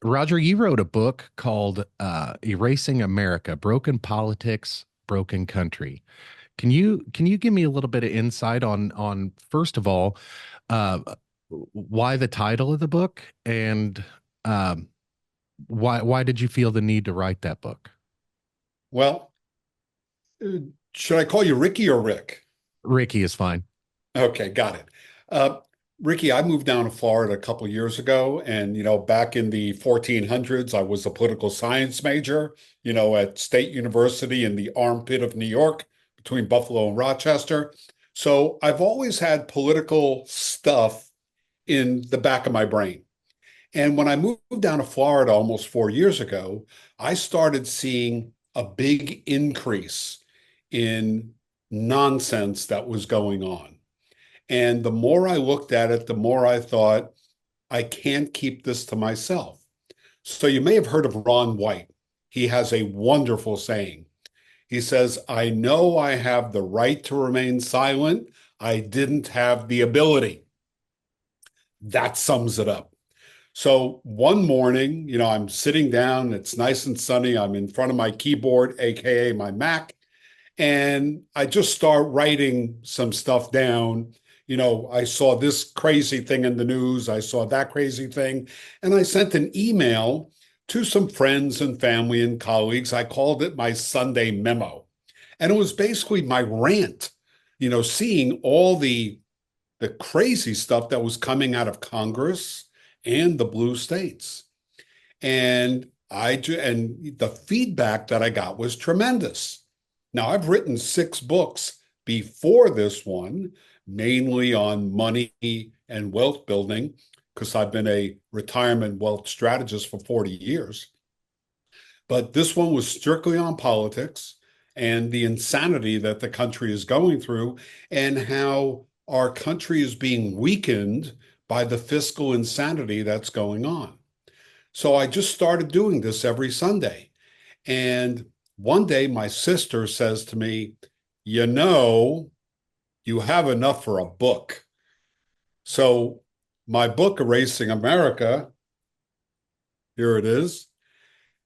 Roger, you wrote a book called Erasing America: Broken Politics, Broken Country. Can you give me a little bit of insight on first of all, uh, why the title of the book, and um, why did you feel the need to write that book? Well, should I call you Ricky or Rick? Ricky is fine. Okay, got it. Uh, Ricky, I moved down to Florida a couple years ago, and back in the 1400s, I was a political science major, at State University in the armpit of New York, between Buffalo and Rochester. So I've always had political stuff in the back of my brain. And when I moved down to Florida almost 4 years ago, I started seeing a big increase in nonsense that was going on. And the more I looked at it, the more I thought, I can't keep this to myself. So you may have heard of Ron White. He has a wonderful saying. He says, I know I have the right to remain silent. I didn't have the ability. That sums it up. So one morning, I'm sitting down, it's nice and sunny. I'm in front of my keyboard, AKA my Mac, and I just start writing some stuff down. I saw this crazy thing in the news, I saw that crazy thing, and I sent an email to some friends and family and colleagues. I called it my Sunday memo. And it was basically my rant, seeing all the crazy stuff that was coming out of Congress and the blue states. And the feedback that I got was tremendous. Now, I've written 6 books before this one, mainly on money and wealth building, because I've been a retirement wealth strategist for 40 years. But this one was strictly on politics and the insanity that the country is going through, and how our country is being weakened by the fiscal insanity that's going on. So I just started doing this every Sunday. And one day my sister says to me, you know, you have enough for a book. So my book, Erasing America, here it is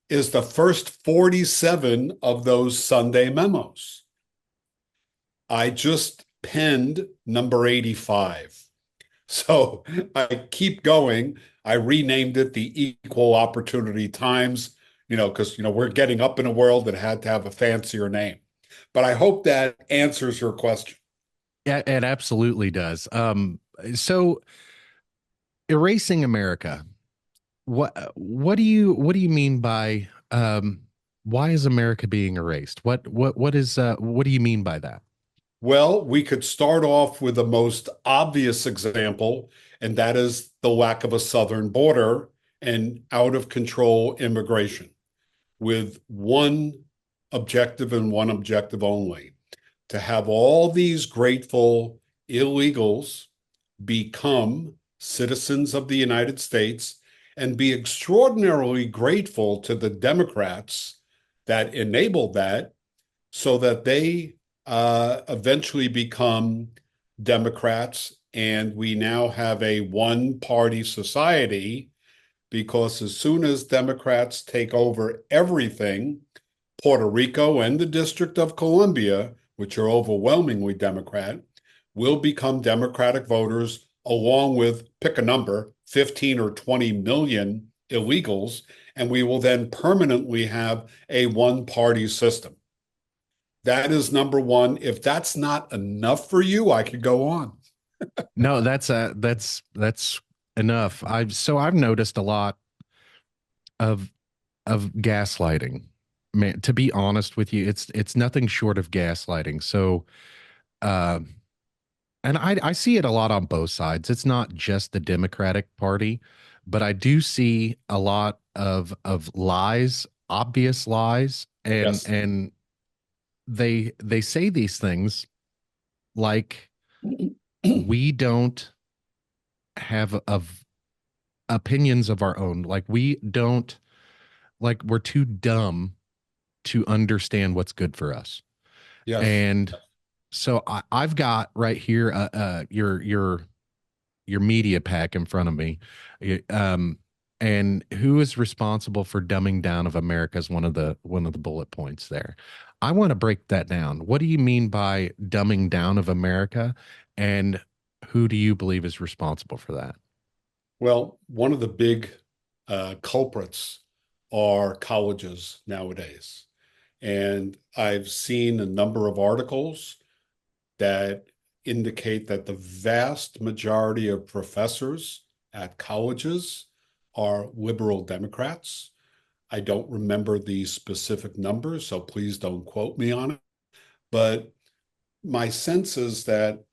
the first 47 of those Sunday memos. I just penned number 85. So I keep going. I renamed it the Equal Opportunity Times, because, we're getting up in a world that had to have a fancier name. But I hope that answers your question. Yeah, it absolutely does. So erasing America. What do you mean by why is America being erased? What do you mean by that? Well, we could start off with the most obvious example, and that is the lack of a southern border and out of control immigration, with one objective and one objective only: to have all these grateful illegals become citizens of the United States and be extraordinarily grateful to the Democrats that enabled that, so that they eventually become Democrats. And we now have a one party society, because as soon as Democrats take over everything, Puerto Rico and the District of Columbia, which are overwhelmingly Democrat, will become Democratic voters, along with, pick a number, 15 or 20 million illegals. And we will then permanently have a one party system. That is number one. If that's not enough for you, I could go on. No, that's enough. I've noticed a lot of gaslighting. Man, to be honest with you, it's nothing short of gaslighting. So, uh, and I see it a lot on both sides. It's not just the Democratic Party, but I do see a lot of lies, obvious lies, Yes. and they say these things like we don't have of opinions of our own. Like we don't, like we're too dumb to understand what's good for us. Yes. And so I've got right here your media pack in front of me. Um, And who is responsible for dumbing down of America is one of the bullet points there. I want to break that down. What do you mean by dumbing down of America? And who do you believe is responsible for that? Well, one of the big culprits are colleges nowadays. And I've seen a number of articles that indicate that the vast majority of professors at colleges are liberal Democrats. I don't remember the specific numbers, so please don't quote me on it. But my sense is that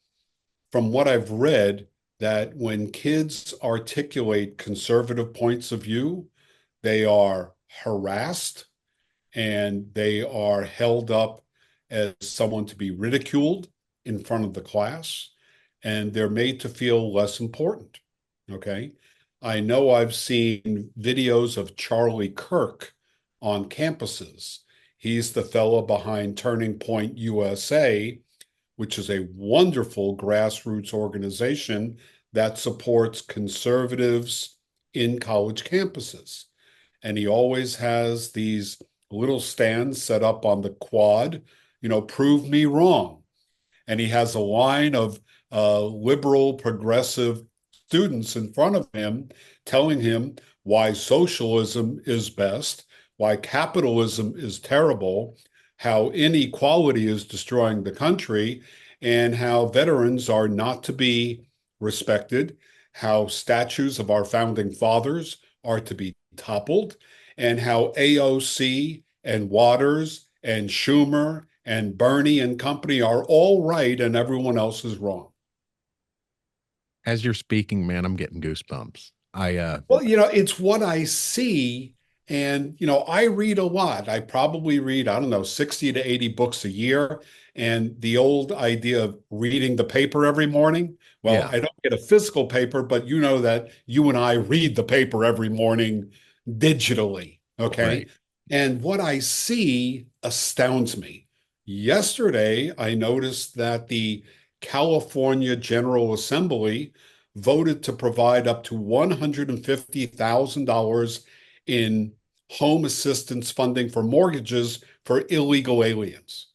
from what I've read, that when kids articulate conservative points of view, they are harassed and they are held up as someone to be ridiculed in front of the class, and they're made to feel less important. Okay. I know I've seen videos of Charlie Kirk on campuses. He's the fellow behind Turning Point USA, which is a wonderful grassroots organization that supports conservatives in college campuses. And he always has these little stands set up on the quad, prove me wrong. And he has a line of liberal, progressive students in front of him telling him why socialism is best, why capitalism is terrible, how inequality is destroying the country, and how veterans are not to be respected, how statues of our founding fathers are to be toppled, and how AOC and Waters and Schumer and Bernie and company are all right and everyone else is wrong. As you're speaking, man, I'm getting goosebumps. Well, it's what I see. And, I read a lot. I probably read, I don't know, 60 to 80 books a year. And the old idea of reading the paper every morning, well, Yeah, I don't get a physical paper, but you know that you and I read the paper every morning digitally. Okay. right. And what I see astounds me. Yesterday, I noticed that the California General Assembly voted to provide up to $150,000 in home assistance funding for mortgages for illegal aliens.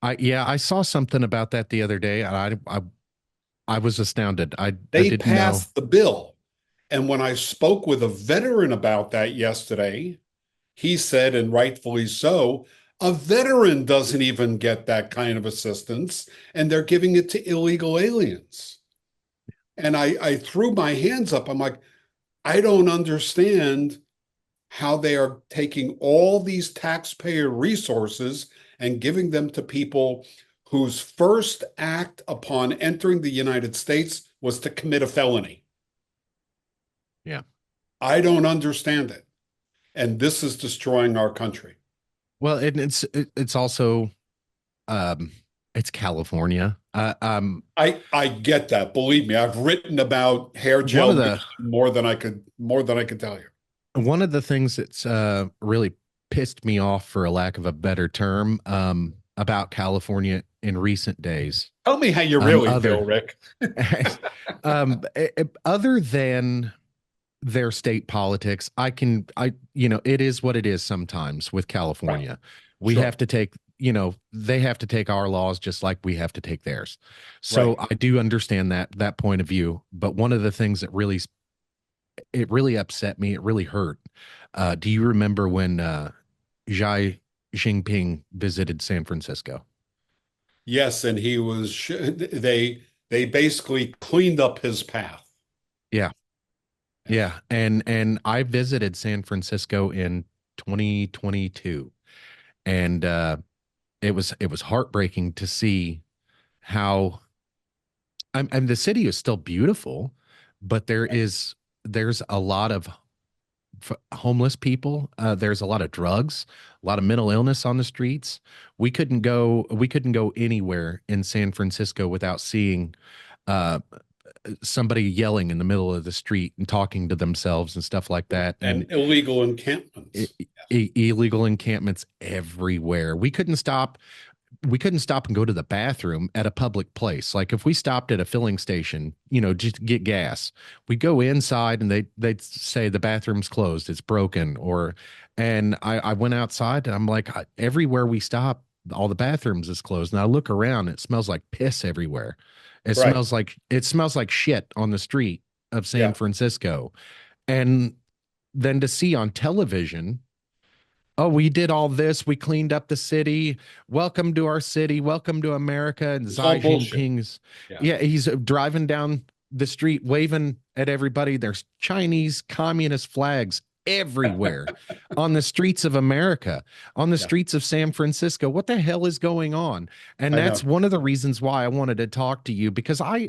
I saw something about that the other day, and I was astounded. I They didn't know. passed the bill. And when I spoke with a veteran about that yesterday, he said, and rightfully so, a veteran doesn't even get that kind of assistance, and they're giving it to illegal aliens. And I threw my hands up. I'm like, I don't understand how they are taking all these taxpayer resources and giving them to people whose first act upon entering the United States was to commit a felony. Yeah. I don't understand it. And this is destroying our country. Well, it's also um it's California. I get that. Believe me, I've written about hair One gel of Nation the more than I could tell you. one of the things that's really pissed me off, for a lack of a better term, about California in recent days. Tell me how you Um, really other feel, Rick. other than their state politics, it is what it is sometimes with Right. California. We have Sure. to take, they have to take our laws just like we have to take theirs. So Right. I do understand that point of view. But one of the things that really upset me, it really hurt. Do you remember when Xi Jinping visited San Francisco? Yes, and they basically cleaned up his path. Yeah. Yeah. Yeah, and I visited San Francisco in 2022, and it was heartbreaking to see how and the city is still beautiful, but there's a lot of homeless people. There's a lot of drugs, a lot of mental illness on the streets. We couldn't go anywhere in San Francisco without seeing uh, somebody yelling in the middle of the street and talking to themselves and stuff like that. And And illegal encampments. illegal encampments everywhere. We couldn't stop. we couldn't stop and go to the bathroom at a public place. Like if we stopped at a filling station, just to get gas, we'd go inside and they'd say the bathroom's closed, it's broken, and I went outside and I'm like, everywhere we stop, all the bathrooms is closed. And I look around, it smells like piss everywhere. Right. It smells like shit on the street of San Yeah. Francisco. And then to see on television, oh, we did all this. We cleaned up the city. Welcome to our city. Welcome to America. And It's Xi all bullshit. Jinping's, Yeah. yeah, he's driving down the street waving at everybody. There's Chinese communist flags everywhere on the streets of America, on the Yeah. streets of San Francisco. What the hell is going on? And I that's know. one of the reasons why I wanted to talk to you because I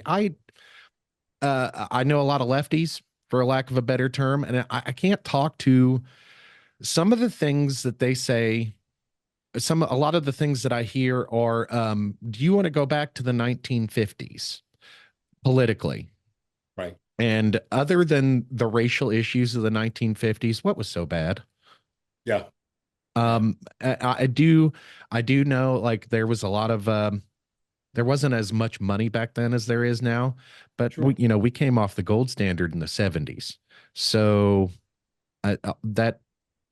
know a lot of lefties, for a lack of a better term, and I can't talk to some of the things that they say. A lot of the things that I hear are, do you want to go back to the 1950s politically? Right. And other than the racial issues of the 1950s, what was so bad? Yeah. Yeah. I do know like there was a lot of there wasn't as much money back then as there is now, but Sure. we came off the gold standard in the 70s. So that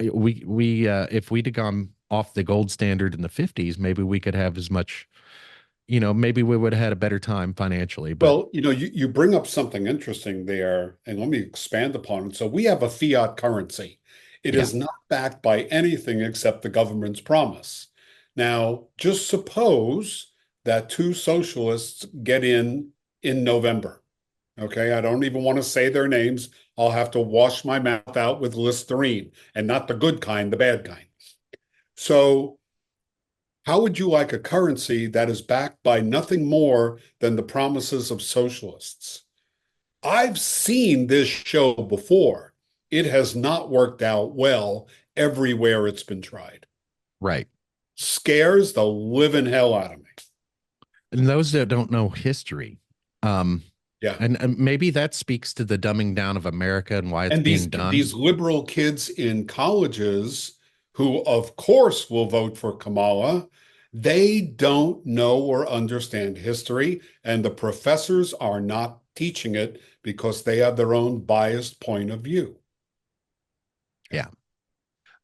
we if we'd have gone off the gold standard in the 50s, maybe we could have as much, maybe we would have had a better time financially. But Well, you bring up something interesting there, and let me expand upon it. So we have a fiat currency. It yeah, is not backed by anything except the government's promise. Now, just suppose that two socialists get in November. Okay, I don't even want to say their names. I'll have to wash my mouth out with Listerine, and not the good kind, the bad kind. So how would you like a currency that is backed by nothing more than the promises of socialists? I've seen this show before. It has not worked out well everywhere it's been tried. right. Scares the living hell out of me. And those that don't know history, um, Yeah. and maybe that speaks to the dumbing down of America and why it's And being done. these liberal kids in colleges who, of course, will vote for Kamala, they don't know or understand history, and the professors are not teaching it because they have their own biased point of view. Yeah,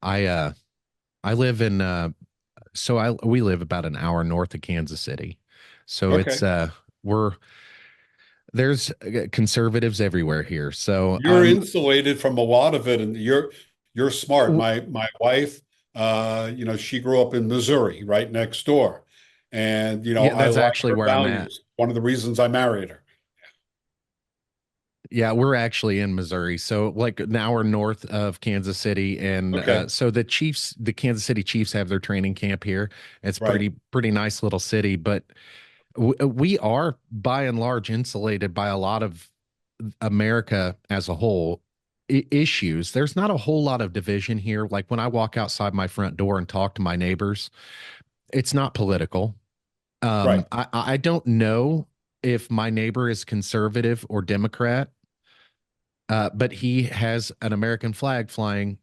I uh, I live in so I we live about an hour north of Kansas City, so Okay. it's we're there's conservatives everywhere here. So You're insulated from a lot of it, and you're smart. w- My wife, she grew up in Missouri, right next door, and yeah, I that's like actually her where I'm at. values. One of the reasons I married her. Yeah, we're actually in Missouri, so like an hour north of Kansas City, and Okay, so the Kansas City Chiefs have their training camp here. It's right, pretty nice little city, but we are by and large insulated by a lot of America as a whole issues. There's not a whole lot of division here. Like when I walk outside my front door and talk to my neighbors, it's not political. right, I don't know if my neighbor is conservative or Democrat, but he has an American flag flying,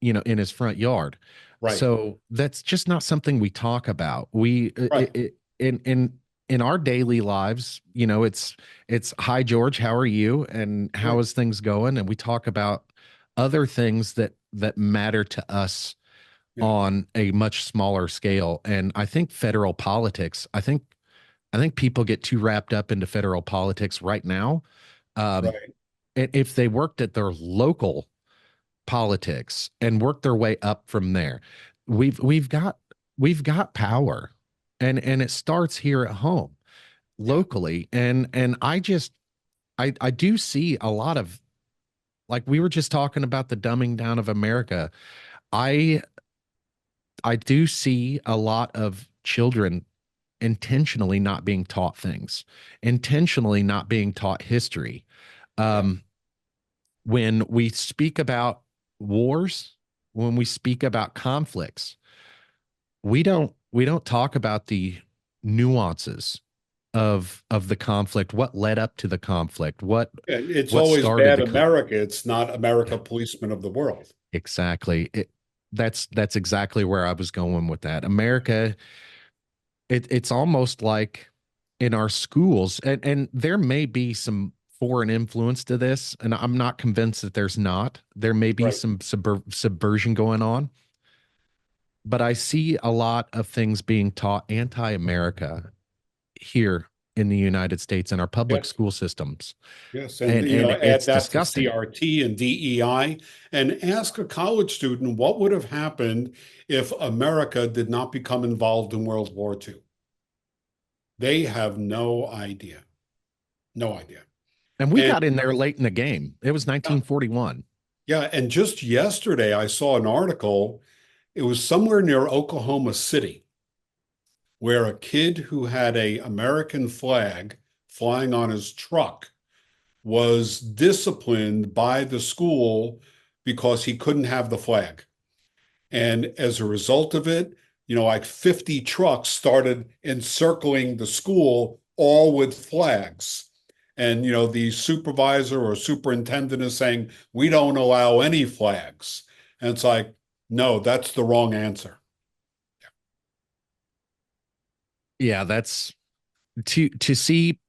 in his front yard. right, So that's just not something we talk about. We right, in our daily lives, it's hi George, how are you, and how right. is things going, and we talk about other things that matter to us Yeah, on a much smaller scale. And I think federal politics, I think people get too wrapped up into federal politics right now. Um, right. if they worked at their local politics and worked their way up from there, we've got power, and it starts here at home Yeah. locally. And I do see a lot of, like we were just talking about the dumbing down of America. I I do see a lot of children intentionally not being taught things, intentionally not being taught history. Yeah. Um, when we speak about wars, when we speak about conflicts, we don't talk about the nuances of the conflict, what led up to the conflict, And it's what always started bad the America. It's not yeah, America policeman of the world. exactly. That's exactly where I was going with that. America, it's almost like in our schools, and there may be some foreign influence to this, and I'm not convinced that there's not. There may be Right. some subversion going on, but I see a lot of things being taught anti-America here in the United States in our public Yes. school systems, Yes. And, and add it's that to disgusting. CRT and DEI and ask a college student what would have happened if America did not become involved in World War II. They have no idea. No idea. And we And got in there late in the game. It was yeah, 1941. yeah. And just yesterday, I saw an article. It was somewhere near Oklahoma City where a kid who had a American flag flying on his truck was disciplined by the school because he couldn't have the flag. And as a result of it, like 50 trucks started encircling the school, all with flags. And, the supervisor or superintendent is saying, we don't allow any flags. And it's like, no, that's the wrong answer. Yeah, that's to see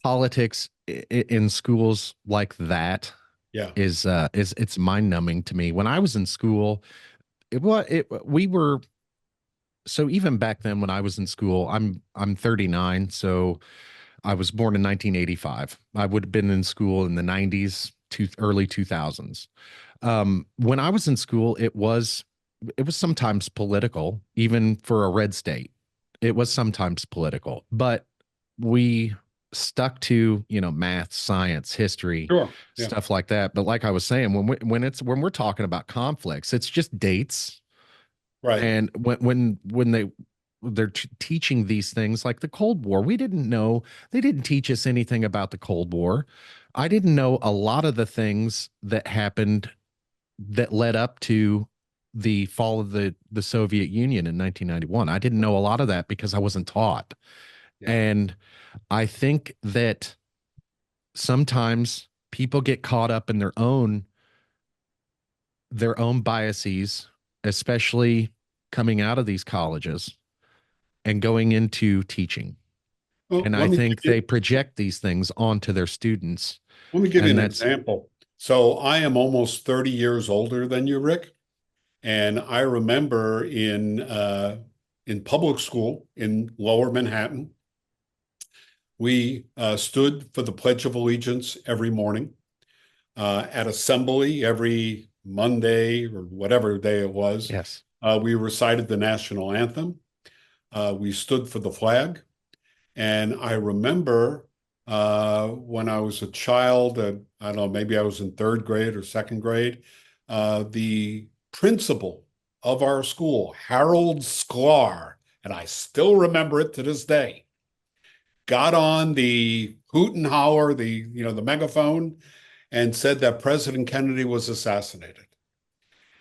politics in schools like that Yeah, is it's mind numbing to me. When I was in school, it we were so even back then when I was in school, I'm 39, so I was born in 1985. I would have been in school in the 90s to early 2000s. When I was in school, it was sometimes political, even for a red state. It was sometimes political, but we stuck to, math, science, history, sure. Yeah, stuff like that. But like I was saying, when we're talking about conflicts, it's just dates. right. And when they're teaching these things like the Cold War, we didn't know, they didn't teach us anything about the Cold War. I didn't know a lot of the things that happened that led up to the fall of the Soviet Union in 1991. I didn't know a lot of that because I wasn't taught. Yeah. And I think that sometimes people get caught up in their own biases, especially coming out of these colleges and going into teaching. Well, And I think they project these things onto their students. let me give you And an that's, example. So I am almost 30 years older than you, Rick. And I remember in public school in Lower Manhattan, we stood for the Pledge of Allegiance every morning. At assembly every Monday or whatever day it was, yes. we recited the national anthem. We stood for the flag. And I remember when I was a child, I don't know, maybe I was in third grade or second grade, the principal of our school, Harold Sklar, and I still remember it to this day, got on the hoot and holler, the megaphone, and said that President Kennedy was assassinated.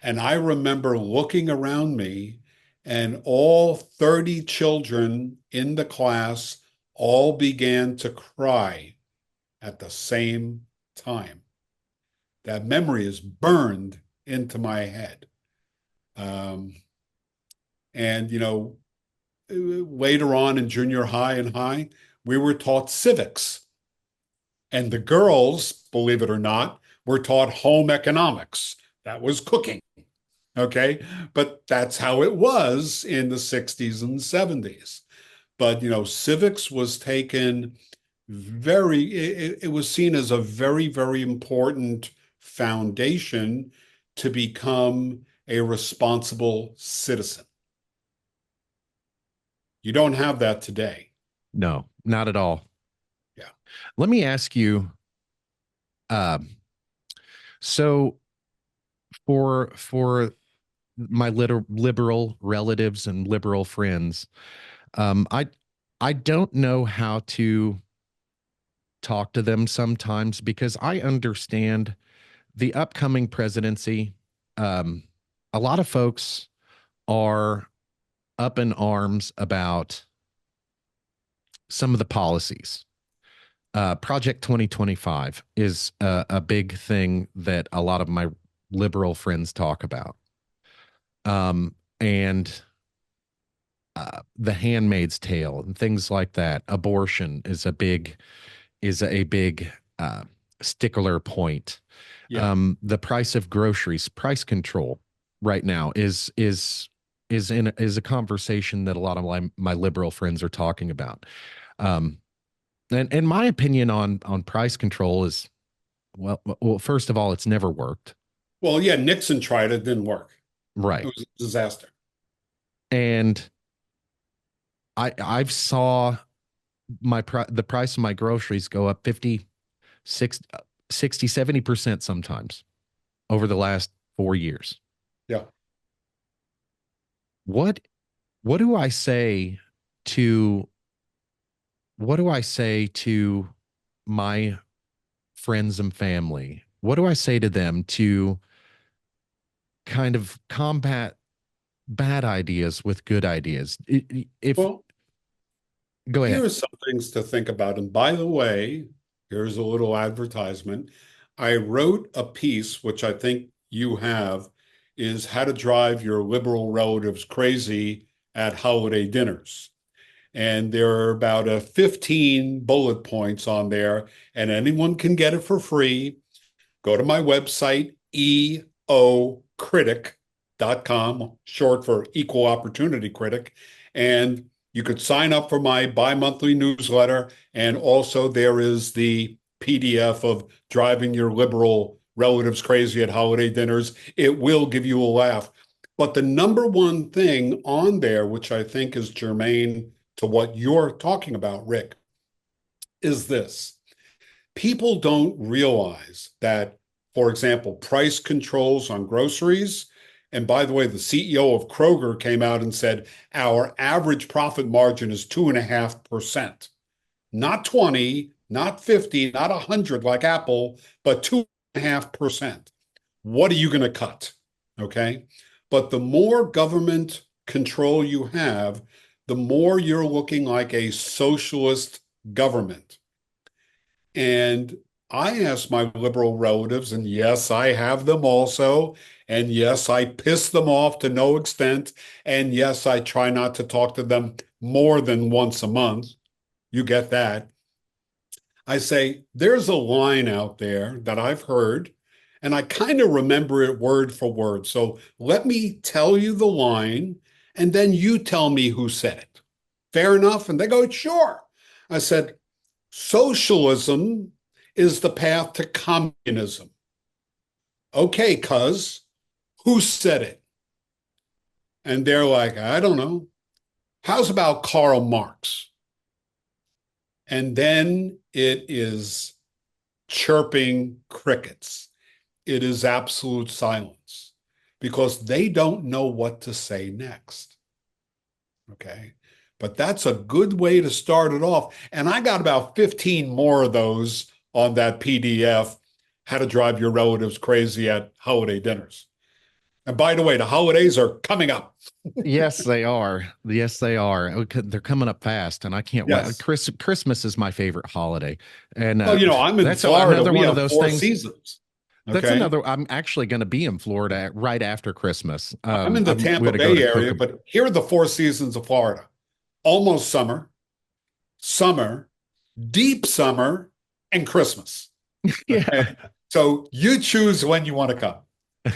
And I remember looking around me, and all 30 children in the class all began to cry at the same time. That memory is burned into my head. Um, and, later on in junior high and high, we were taught civics. And the girls, believe it or not, were taught home economics. That was cooking. Okay. But that's how it was in the 60s and 70s. But, civics was taken it was seen as a very, very important foundation to become a responsible citizen. You don't have that today. No, not at all. Yeah. Let me ask you, um, so for my liberal relatives and liberal friends, I don't know how to talk to them sometimes because I understand the upcoming presidency. Um, a lot of folks are up in arms about some of the policies. Project 2025 is a big thing that a lot of my liberal friends talk about. And The Handmaid's Tale and things like that. Abortion is a big uh, stickler point. Yeah. The price of groceries, price control right now is a conversation that a lot of my liberal friends are talking about. Um, and my opinion on price control is well, first of all, it's never worked. Well, yeah, Nixon tried it, didn't work. It Right. was a disaster. And I've saw the price of my groceries go up 50, 60, 70% sometimes over the last 4 years. Yeah. What what do I say to what do I say to my friends and family? What do I say to them to kind of combat bad ideas with good ideas? If Well, Go here ahead. are some things to think about. And by the way, here's a little advertisement. I wrote a piece, which I think you have, is how to drive your liberal relatives crazy at holiday dinners. And there are about 15 bullet points on there, and anyone can get it for free. Go to my website, eocritic.com, short for Equal Opportunity Critic, and you could sign up for my bi-monthly newsletter. And also there is the PDF of driving your liberal relatives crazy at holiday dinners. It will give you a laugh. But the number one thing on there, which I think is germane to what you're talking about, Rick, is this. People don't realize that, for example, price controls on groceries. And by the way, the CEO of Kroger came out and said our average profit margin is 2.5%, not 20, not 50, not 100 like Apple, but 2.5%. What are you going to cut? Okay. But the more government control you have, the more you're looking like a socialist government. And I ask my liberal relatives, and yes, I have them also. And yes, I piss them off to no extent. And yes, I try not to talk to them more than once a month. You get that. I say, there's a line out there that I've heard, and I kind of remember it word for word. So let me tell you the line, and then you tell me who said it. Fair enough? And they go, sure. I said, socialism is the path to communism. Okay, cuz, who said it? And they're like, I don't know. How's about Karl Marx? And then it is chirping crickets. It is absolute silence because they don't know what to say next. Okay. But that's a good way to start it off. And I got about 15 more of those on that PDF, How to Drive Your Relatives Crazy at Holiday Dinners. And by the way, the holidays are coming up. Yes, they are. Yes, they are. They're coming up fast, and I can't wait. Yes. Christmas is my favorite holiday, and Well, I'm in that's Florida. another We one of have those four things. seasons. That's Okay. another. I'm actually going to be in Florida right after Christmas. I'm in the I'm Tampa going to go Bay to area, Coca. but here are the four seasons of Florida: almost summer, summer, deep summer, and Christmas. Yeah. Okay. So you choose when you want to come.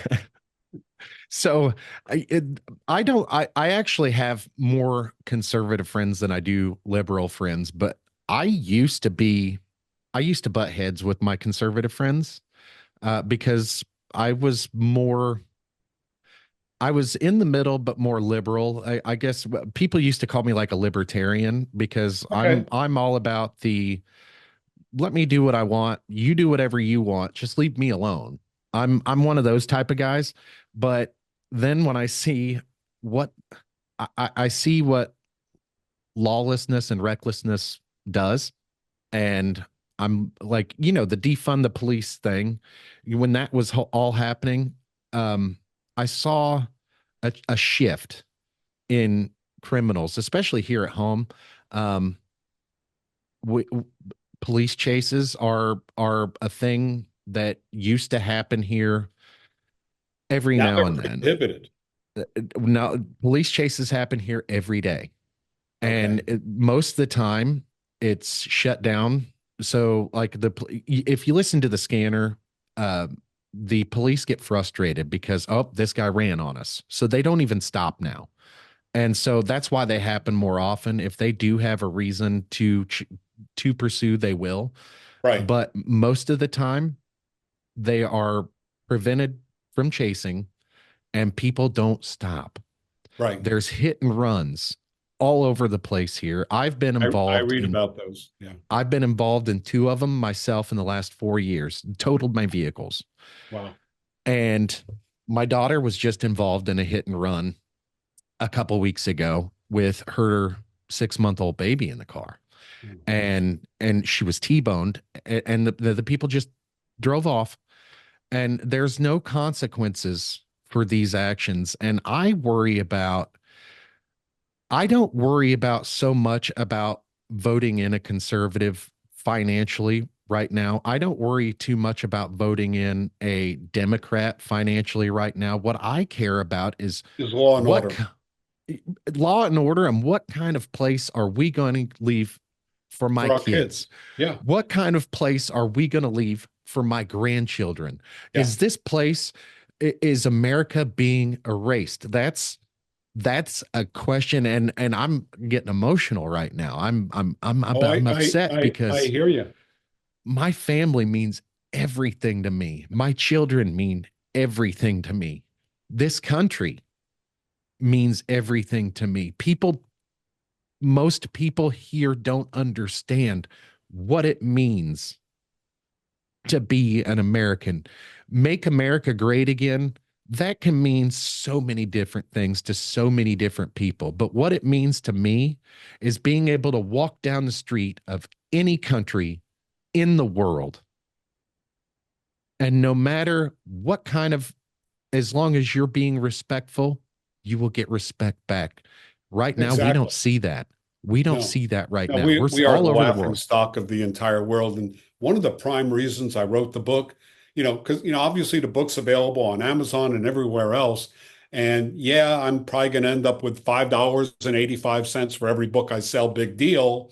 So I don't. I actually have more conservative friends than I do liberal friends, but I used to be. I used to butt heads with my conservative friends because I was more I was in the middle, but more liberal. I guess people used to call me like a libertarian because Okay. I'm all about the let me do what I want. You do whatever you want. Just leave me alone. I'm one of those type of guys. But then when I see what I see what lawlessness and recklessness does, and I'm like, the defund the police thing, when that was all happening, I saw a shift in criminals, especially here at home. Um, we, Police chases are a thing that used to happen here every Now now they're and then. prohibited. Now, police chases happen here every day. And Okay. most of the time it's shut down. So like if you listen to the scanner, uh, the police get frustrated because, oh, this guy ran on us. So they don't even stop now. And so that's why they happen more often. If they do have a reason to pursue, they will. Right. But most of the time, they are prevented from chasing, and people don't stop. Right. There's hit and runs all over the place here. I read about those. Yeah. I've been involved in two of them myself in the last 4 years, totaled my vehicles. Wow. And my daughter was just involved in a hit and run a couple weeks ago with her 6 month old baby in the car. Oh, geez. And she was T-boned, and the people just drove off, and there's no consequences for these actions. And I don't worry about so much about voting in a conservative financially right now. I don't worry too much about voting in a Democrat financially right now. What I care about is Is law and what order law and order, and what kind of place are we going to leave for my for our kids? kids. Yeah. What kind of place are we going to leave for my grandchildren? Yeah. Is this place, is America being erased? That's a question, and I'm getting emotional right now. Oh, I'm upset I because hear you. my family means everything to me. My children mean everything to me. This country means everything to me. Most people here don't understand what it means to be an American. Make America great again. That can mean so many different things to so many different people. But what it means to me is being able to walk down the street of any country in the world. And no matter what kind of, as long as you're being respectful, you will get respect back. Right now, we don't Exactly. see that. We don't No. see that right No, now. We're we are all the over the laughing world. stock of the entire world. And one of the prime reasons I wrote the book, because obviously the book's available on Amazon and everywhere else. And yeah, I'm probably going to end up with $5.85 for every book I sell. Big deal.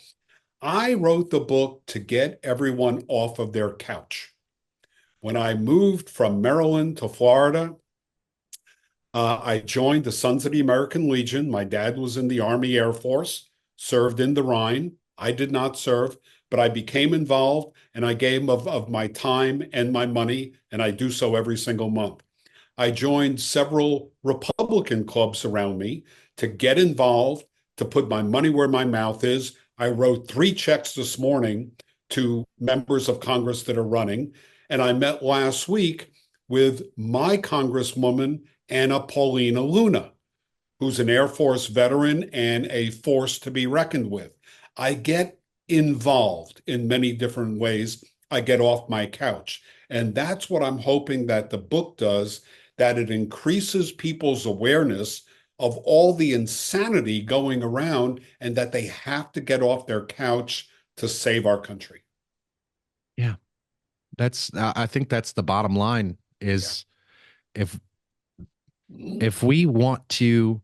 I wrote the book to get everyone off of their couch. When I moved from Maryland to Florida, I joined the Sons of the American Legion. My dad was in the Army Air Force, served in the Rhine. I did not serve, but I became involved and I gave of my time and my money, and I do so every single month. I joined several Republican clubs around me to get involved, to put my money where my mouth is. I wrote 3 checks this morning to members of Congress that are running. And I met last week with my Congresswoman, Anna Paulina Luna, who's an Air Force veteran and a force to be reckoned with. I get involved in many different ways. I get off my couch. And that's what I'm hoping that the book does, that it increases people's awareness of all the insanity going around and that they have to get off their couch to save our country. Yeah. I think that's the bottom line Yeah. is if we want to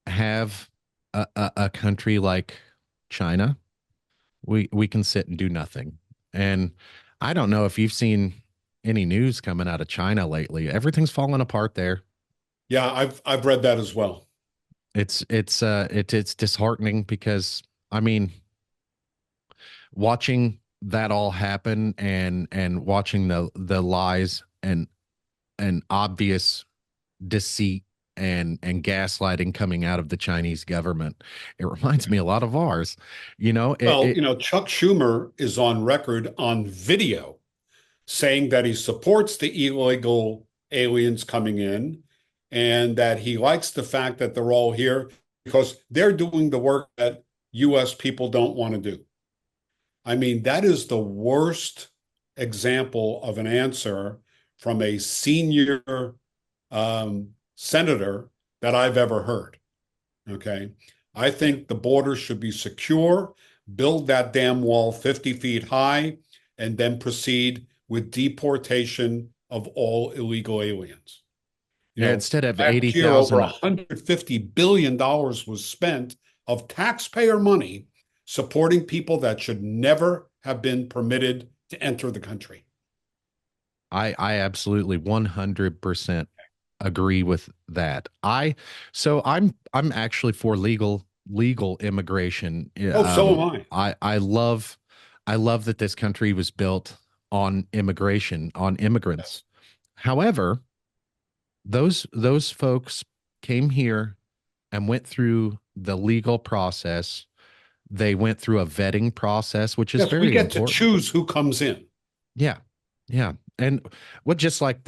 have a country like China, we can sit and do nothing. And I don't know if you've seen any news coming out of China lately. Everything's falling apart there. Yeah, I've read that as well. It's disheartening because I mean, watching that all happen, and watching the lies and obvious deceit and gaslighting coming out of the Chinese government. It reminds me a lot of ours. You know, Well, Chuck Schumer is on record on video saying that he supports the illegal aliens coming in and that he likes the fact that they're all here because they're doing the work that US people don't want to do. I mean, that is the worst example of an answer from a senior senator that I've ever heard. Okay. I think the border should be secure, build that damn wall 50 feet high, and then proceed with deportation of all illegal aliens. You Yeah, know, instead of last year over 80,000, $150 billion was spent of taxpayer money supporting people that should never have been permitted to enter the country. I absolutely 100% agree with that. I'm actually for legal immigration. Oh, so am I. I love that this country was built on immigration, on immigrants. Yes. However, those folks came here and went through the legal process. They went through a vetting process, which is Yes, we very get to important. choose who comes in. Yeah. Yeah. And what just like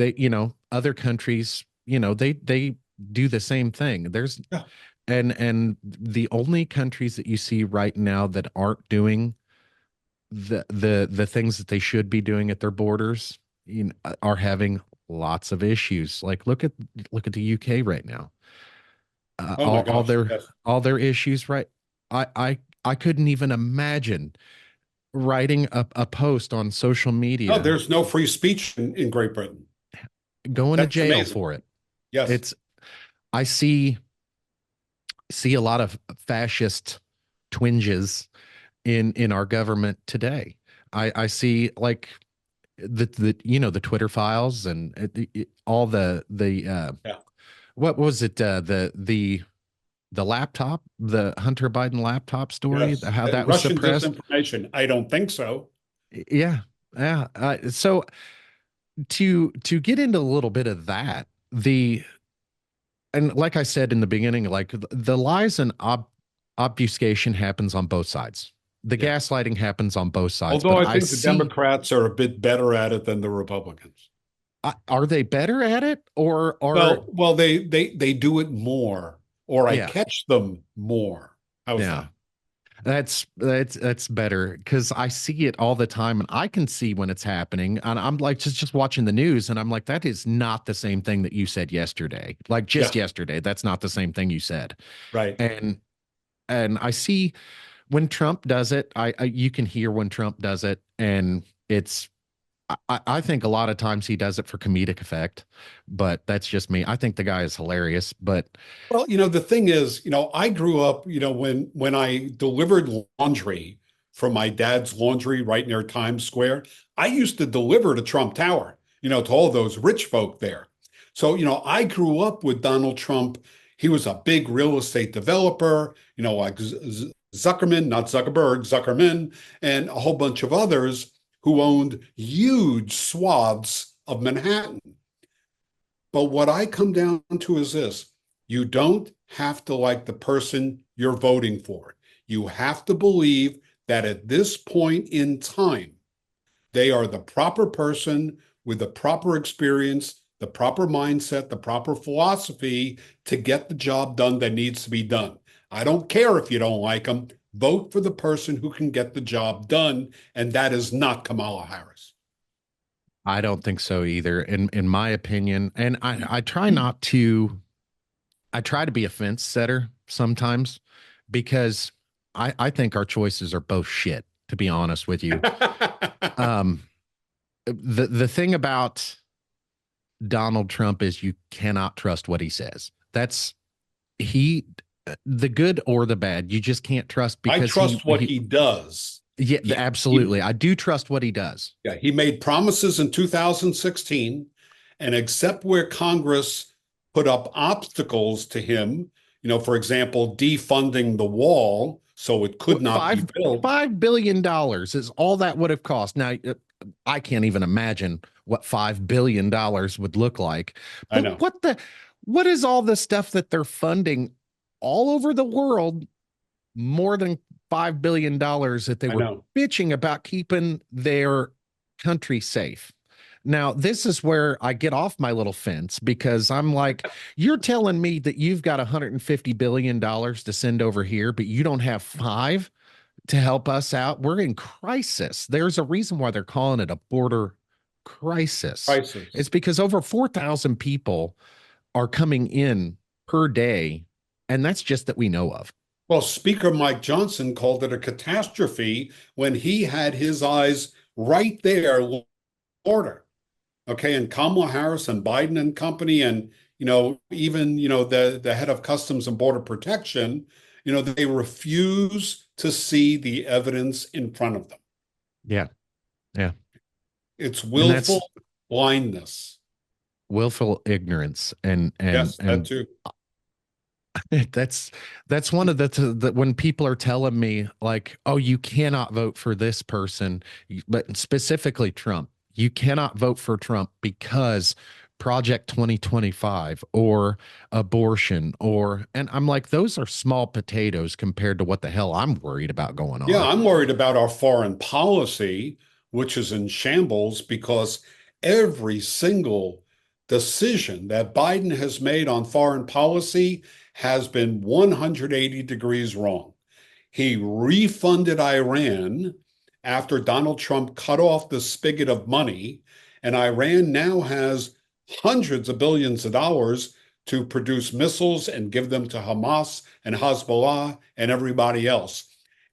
other countries, they do the same thing. Yeah. And the only countries that you see right now that aren't doing the things that they should be doing at their borders, are having lots of issues. Like look at the UK right now. Oh my gosh. Yes. All their issues, right? I couldn't even imagine writing a post on social No, media, there's no free speech in Great Britain. going to That's jail amazing. for it. Yes. It's I see a lot of fascist twinges in our government today. I see like the Twitter files and all the Yeah. what was it the laptop, the Hunter Biden laptop story, Yes. how that was Russian suppressed. disinformation. I don't think so. Yeah, yeah. So to get into a little bit of that, the and like I said in the beginning, like the lies and obfuscation happens on both sides. The Yeah. gaslighting happens on both sides, Although but I I think the see, Democrats are a bit better at it than the Republicans. are they better at it or Well, they do it more, or I yeah, catch them more. How's yeah. that? That's better because I see it all the time and I can see when it's happening and I'm like just watching the news and I'm like that is not the same thing that you said yesterday. Like just Yeah, yesterday, that's not the same thing you said. right. And I see when Trump does it, I you can hear when Trump does it, and I think a lot of times he does it for comedic effect, but that's just me. I think the guy is hilarious, but Well, the thing is, I grew up, when I delivered laundry from my dad's laundry right near Times Square, I used to deliver to Trump Tower, to all those rich folk there. So, I grew up with Donald Trump. He was a big real estate developer, like Zuckerman, not Zuckerberg, Zuckerman, and a whole bunch of others who owned huge swaths of Manhattan. But what I come down to is this: you don't have to like the person you're voting for. You have to believe that at this point in time, they are the proper person with the proper experience, the proper mindset, the proper philosophy to get the job done that needs to be done. I don't care if you don't like them. Vote for the person who can get the job done, and that is not Kamala Harris. I don't think so either, in my opinion. And I try not to. I try to be a fence setter sometimes because I think our choices are both shit. To be honest with you, um, the thing about Donald Trump is you cannot trust what he says. That's he the good or the bad. You just can't trust I because trust what he does. yeah, He absolutely. I do trust what he does. Yeah, he made promises in 2016, and except where Congress put up obstacles to him, for example, defunding the wall so it could What not be built. $5 billion is all that would have cost. Now, I can't even imagine what $5 billion would look like. I But know, what is all the stuff that they're funding all over the world more than $5 billion that they I were know. bitching about keeping their country safe. Now, this is where I get off my little fence because I'm like, you're telling me that you've got $150 billion to send over here, but you don't have five to help us out. We're in crisis. There's a reason why they're calling it a border crisis. It's Prices. because over 4,000 people are coming in per day, and that's just that we know of. Well, Speaker Mike Johnson called it a catastrophe when he had his eyes right there, border. Okay, and Kamala Harris and Biden and company, and even, the head of Customs and Border Protection, they refuse to see the evidence in front of them. Yeah. Yeah. It's And that's willful blindness. willful ignorance. Yes, that too. That's that's one of the when people are telling me like, oh, you cannot vote for this person, but specifically Trump, you cannot vote for Trump because Project 2025 or abortion and I'm like, those are small potatoes compared to what the hell I'm worried about going Yeah, on. I'm worried about our foreign policy, which is in shambles because every single decision that Biden has made on foreign policy has been 180 degrees wrong. He refunded Iran after Donald Trump cut off the spigot of money, and Iran now has hundreds of billions of dollars to produce missiles and give them to Hamas and Hezbollah and everybody else,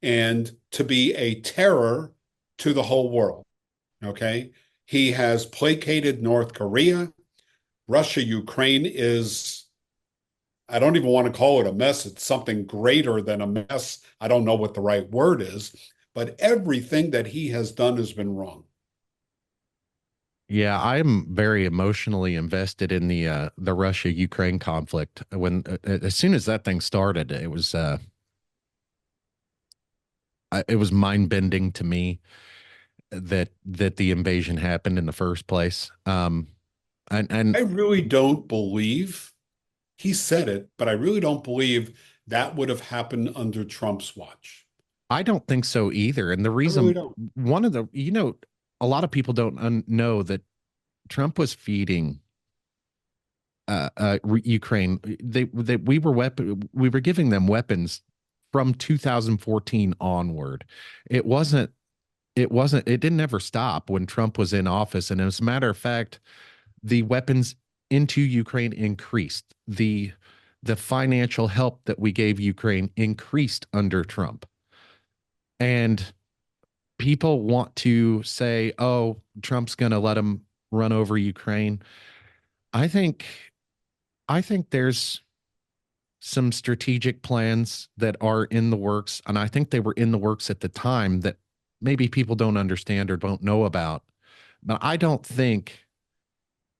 and to be a terror to the whole world. Okay. He has placated North Korea. Russia, Ukraine is, I don't even want to call it a mess. It's something greater than a mess. I don't know what the right word is, but everything that he has done has been wrong. Yeah, I'm very emotionally invested in the Russia Ukraine conflict. When as soon as that thing started, it was mind bending to me that the invasion happened in the first place. And I really don't believe he said it, but I really don't believe that would have happened under Trump's watch. I don't think so either. And the I really reason, don't. one of the, a lot of people don't know that Trump was feeding Ukraine. We were giving them weapons from 2014 onward. It wasn't. It didn't ever stop when Trump was in office. And as a matter of fact, the weapons into Ukraine increased. The financial help that we gave Ukraine increased under Trump. And people want to say, "Oh, Trump's going to let them run over Ukraine." I think I think there's some strategic plans that are in the works, and I think they were in the works at the time that maybe people don't understand or don't know about. But I don't think,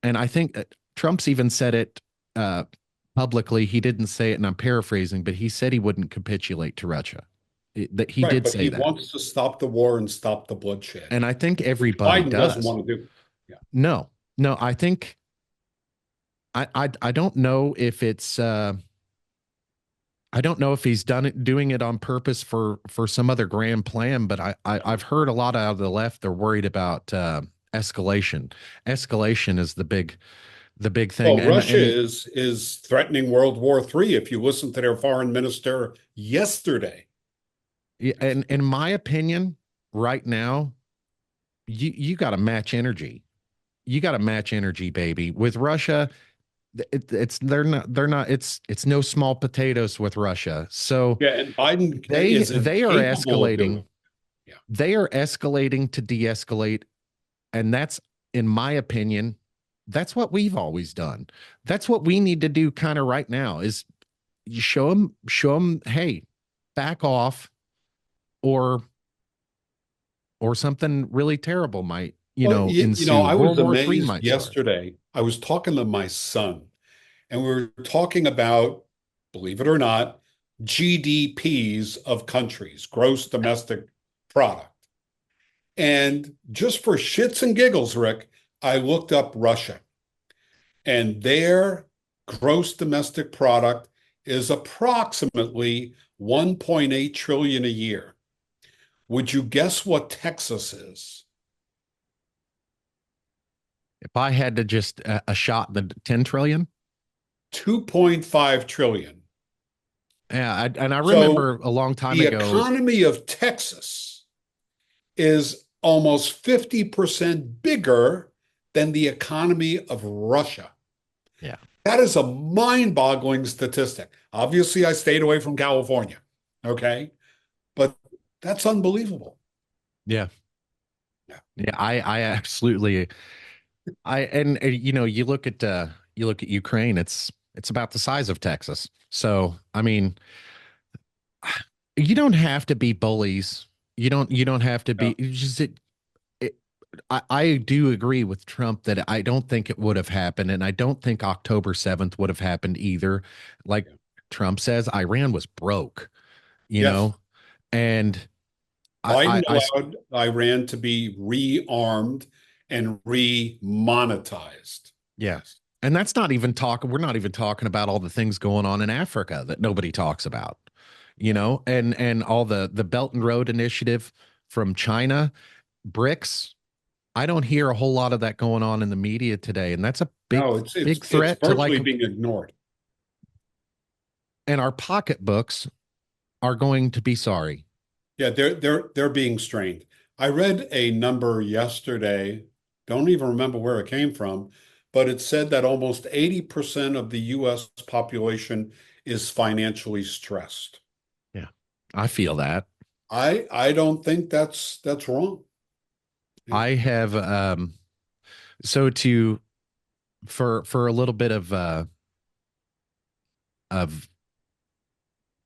and I think Trump's even said it uh, publicly. He didn't say it, and I'm paraphrasing, but he said he wouldn't capitulate to Russia. That he Right, did but say he that, wants to stop the war and stop the bloodshed, and I think which everybody Biden doesn't does. want to do. Yeah. No, no, I think I don't know if it's I don't know if he's doing it on purpose for some other grand plan, but I've heard a lot out of the left. They're worried about escalation. Escalation is the big thing, Well, Russia and is threatening World War III if you listen to their foreign minister yesterday. and in my opinion, right now, you got to match energy. You got to match energy, baby. With Russia, it's they're not it's no small potatoes with Russia. So Yeah, and Biden they is they are incapable of doing escalating. it. Yeah. They are escalating to de-escalate, and that's, in my opinion, that's what we've always done. That's what we need to do kind of right now is you show them, hey, back off, or something really terrible might, Well, ensue. I World was War III amazed might start. yesterday. I was talking to my son, and we were talking about, believe it or not, GDPs of countries, gross domestic product. And just for shits and giggles, Rick, I looked up Russia, and their gross domestic product is approximately 1.8 trillion a year. Would you guess what Texas is? If I had to just a shot the 10 trillion. 2.5 trillion. Yeah, and I So remember a long time the ago. economy of Texas is almost 50% bigger than the economy of Russia. Yeah. That is a mind-boggling statistic. Obviously, I stayed away from California. Okay. But that's unbelievable. Yeah. Yeah. Yeah, I absolutely, I and you look at You look at Ukraine, it's about the size of Texas. So, I mean, you don't have to be bullies. You don't have to Yeah. be it, I do agree with Trump that I don't think it would have happened, and I don't think October 7th would have happened either. Like Yeah. Trump says, Iran was broke, you Yes. know, and Biden allowed Iran to be rearmed and remonetized. yeah. Yes. And that's not even talking, we're not even talking about all the things going on in Africa that nobody talks about, Yeah. and all the Belt and Road Initiative from China, BRICS. I don't hear a whole lot of that going on in the media today, and that's a big No, it's big it's threat to virtually like, being ignored. and our pocketbooks are going to be sorry. Yeah, they're being strained. I read a number yesterday, don't even remember where it came from, but it said that almost 80% of the US population is financially stressed. Yeah. I feel that. I don't think that's wrong. Yeah. I have so to for a little bit of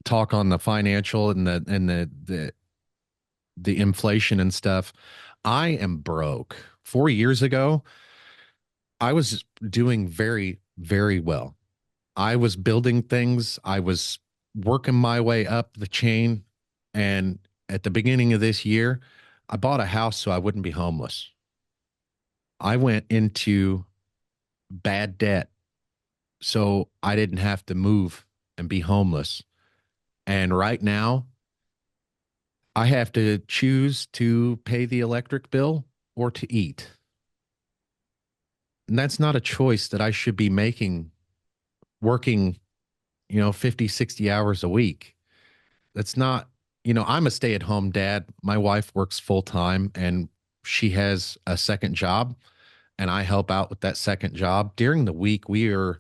talk on the financial and the inflation and stuff. I am broke. 4 years ago, I was doing very, very well. I was building things. I was working my way up the chain. And at the beginning of this year, I bought a house so I wouldn't be homeless. I went into bad debt so I didn't have to move and be homeless. And right now, I have to choose to pay the electric bill or to eat. And that's not a choice that I should be making working, 50, 60 hours a week. That's not, I'm a stay at home dad. My wife works full time and she has a second job and I help out with that second job. During the week, we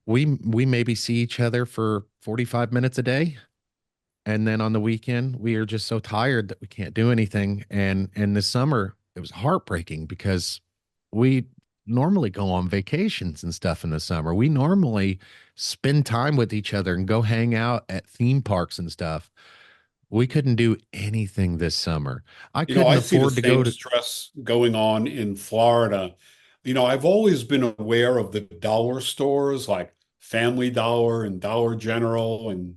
maybe see each other for 45 minutes a day. And then on the weekend, we are just so tired that we can't do anything. And this summer, it was heartbreaking because we normally go on vacations and stuff in the summer. We normally spend time with each other and go hang out at theme parks and stuff. We couldn't do anything this summer. I couldn't I see the afford to go same to, stress going on in Florida. I've always been aware of the dollar stores like Family Dollar and Dollar General and,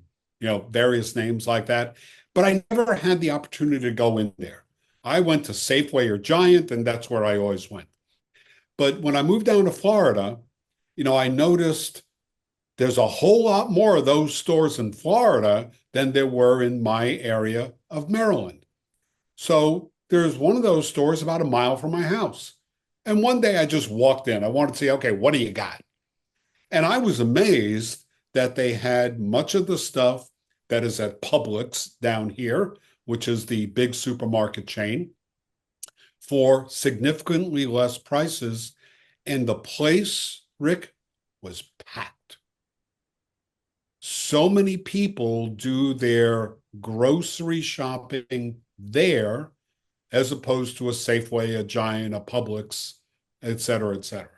various names like that. But I never had the opportunity to go in there. I went to Safeway or Giant, and that's where I always went. But when I moved down to Florida, I noticed there's a whole lot more of those stores in Florida than there were in my area of Maryland. So there's one of those stores about a mile from my house. And one day I just walked in. I wanted to see, okay, what do you got? And I was amazed that they had much of the stuff that is at Publix down here, which is the big supermarket chain, for significantly less prices. And the place, Rick, was packed. So many people do their grocery shopping there as opposed to a Safeway, a Giant, a Publix, et cetera, et cetera.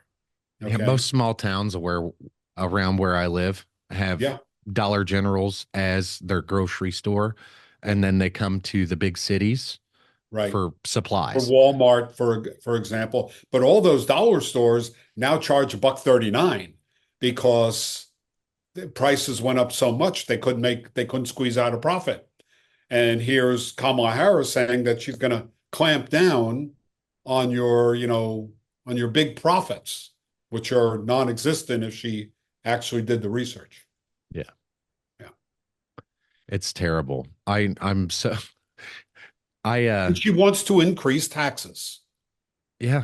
yeah, Okay. most small towns around where I live have Yeah, Dollar Generals as their grocery store. yeah, And then they come to the big cities right. for For supplies. Walmart, for example. But all those dollar stores now charge $1.39 because the prices went up so much they couldn't squeeze out a profit. And here's Kamala Harris saying that she's going to clamp down on on your big profits, which are non-existent if she actually did the research. Yeah. Yeah. It's terrible. I'm so I And she wants to increase taxes. yeah,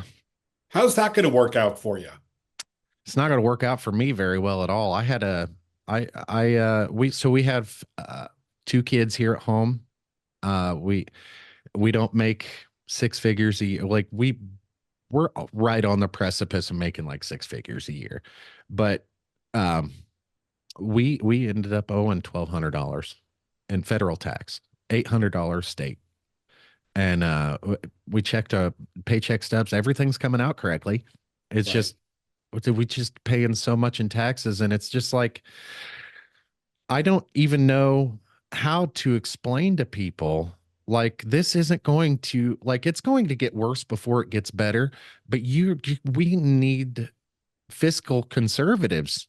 How's that going to work out for you? it's not going to work out for me very well at all. I had a I we have two kids here at home. We don't make six figures a year. Like we're right on the precipice of making like six figures a year. But um we ended up owing $1,200 in federal tax, $800 state. And we checked paycheck stubs. Everything's coming out correctly. It's Right. just we just paying so much in taxes, and it's just like I don't even know how to explain to people like this isn't going to like it's going to get worse before it gets better, but we need fiscal conservatives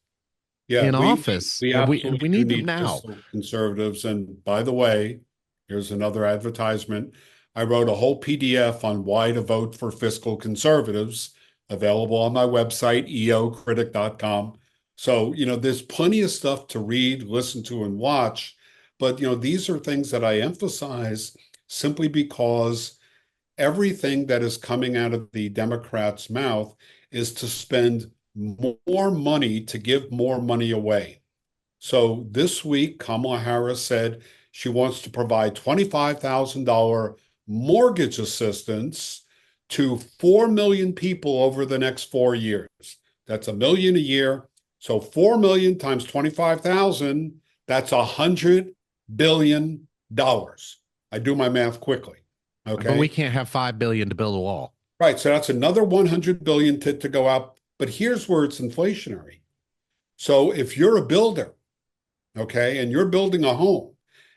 Yeah, in we office, we and we absolutely do need them need now. fiscal conservatives. And by the way, here's another advertisement. I wrote a whole PDF on why to vote for fiscal conservatives, available on my website, eocritic.com. So, there's plenty of stuff to read, listen to, and watch. But, these are things that I emphasize simply because everything that is coming out of the Democrats' mouth is to spend more money to give more money away. So this week, Kamala Harris said she wants to provide $25,000 mortgage assistance to 4 million people over the next 4 years. That's a million a year. So 4 million times 25,000, that's $100 billion. I do my math quickly. But we Okay. can't have 5 billion to build a wall. Right. So that's another 100 billion to go out. But here's where it's inflationary. So if you're a builder, okay, and you're building a home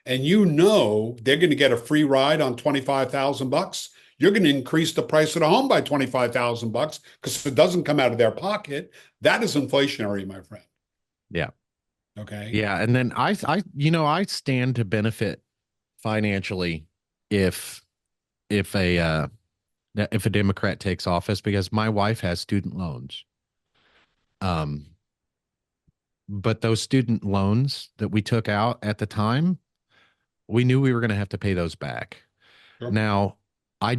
and they're going to get a free ride on 25,000 bucks, you're going to increase the price of the home by 25,000 bucks because it doesn't come out of their pocket. That is inflationary, my friend. Yeah. Okay. Yeah, and then I stand to benefit financially if if a if a Democrat takes office because my wife has student loans. Um, but those student loans that we took out at the time, we knew we were going to have to pay those back. Sure. Now, I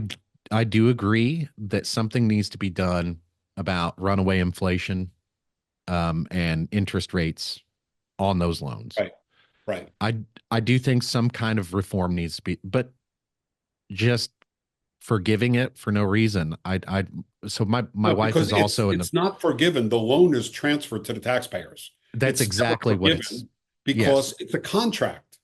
I do agree that something needs to be done about runaway inflation and interest rates on those loans. Right. Right. I I do think some kind of reform needs to be, but just forgiving it for no reason. I so my No, wife because is it's also in the, it's not forgiven. The loan is transferred to the taxpayers. that's It's never exactly what it's. forgiven Yes, because it's a contract.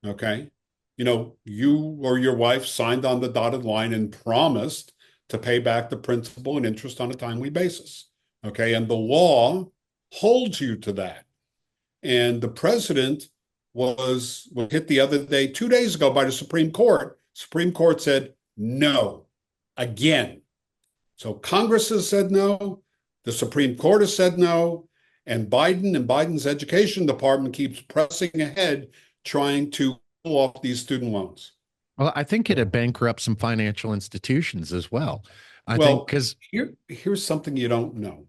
Okay. You or your wife signed on the dotted line and promised to pay back the principal and interest on a timely basis. Okay. And the law holds you to that. And the president was hit the other day, 2 days ago, by the Supreme Court. Supreme Court said no again. So Congress has said no, the Supreme Court has said no, and Biden's education department keeps pressing ahead trying to pull off these student loans. well, I think it'd bankrupt some financial institutions as well. I think Well, because here's something you don't know,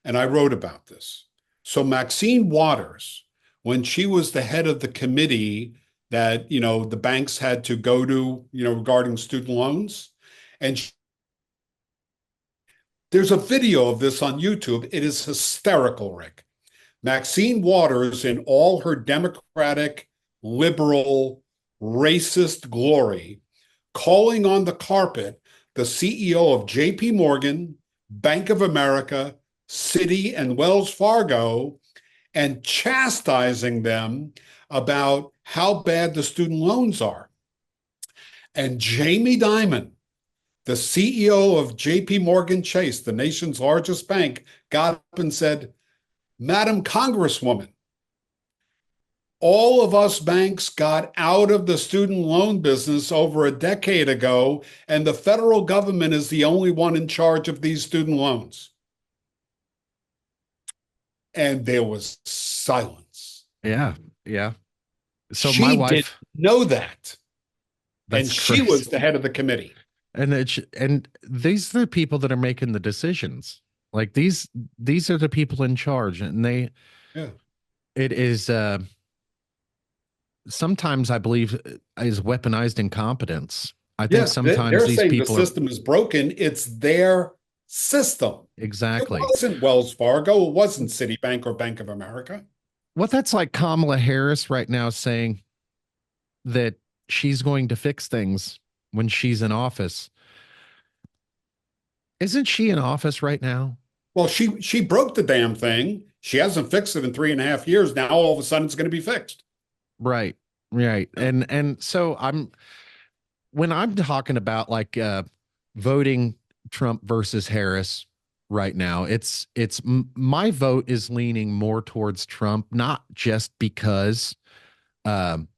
and I wrote about this. So Maxine Waters, when she was the head of the committee that, the banks had to go to, regarding student loans, and there's a video of this on YouTube. It is hysterical, Rick. Maxine Waters, in all her Democratic, liberal, racist glory, calling on the carpet the CEO of JP Morgan, Bank of America, Citi, and Wells Fargo, and chastising them about how bad the student loans are. And Jamie Dimon, the CEO of JP Morgan Chase, the nation's largest bank, got up and said, Madam Congresswoman, all of us banks got out of the student loan business over a decade ago, and the federal government is the only one in charge of these student loans. And there was silence. yeah, yeah. So my She didn't wife, know that. And that's she crazy. was the head of the committee. And these are the people that are making the decisions. Like these are the people in charge, and Yeah. it is sometimes I believe is weaponized incompetence. I think Yeah. sometimes They're these saying the people are system is broken. It's their system. It exactly. wasn't Wells Fargo. It wasn't Citibank or Bank of America. Well, that's like Kamala Harris right now saying that she's going to fix things when she's in office. Isn't she in office right now? Well, she broke the damn thing. She hasn't fixed it in 3.5 years. Now all of a sudden it's going to be fixed. Right. Right. Yeah. And so when I'm talking about like voting Trump versus Harris, right now. My vote is leaning more towards Trump, not just because um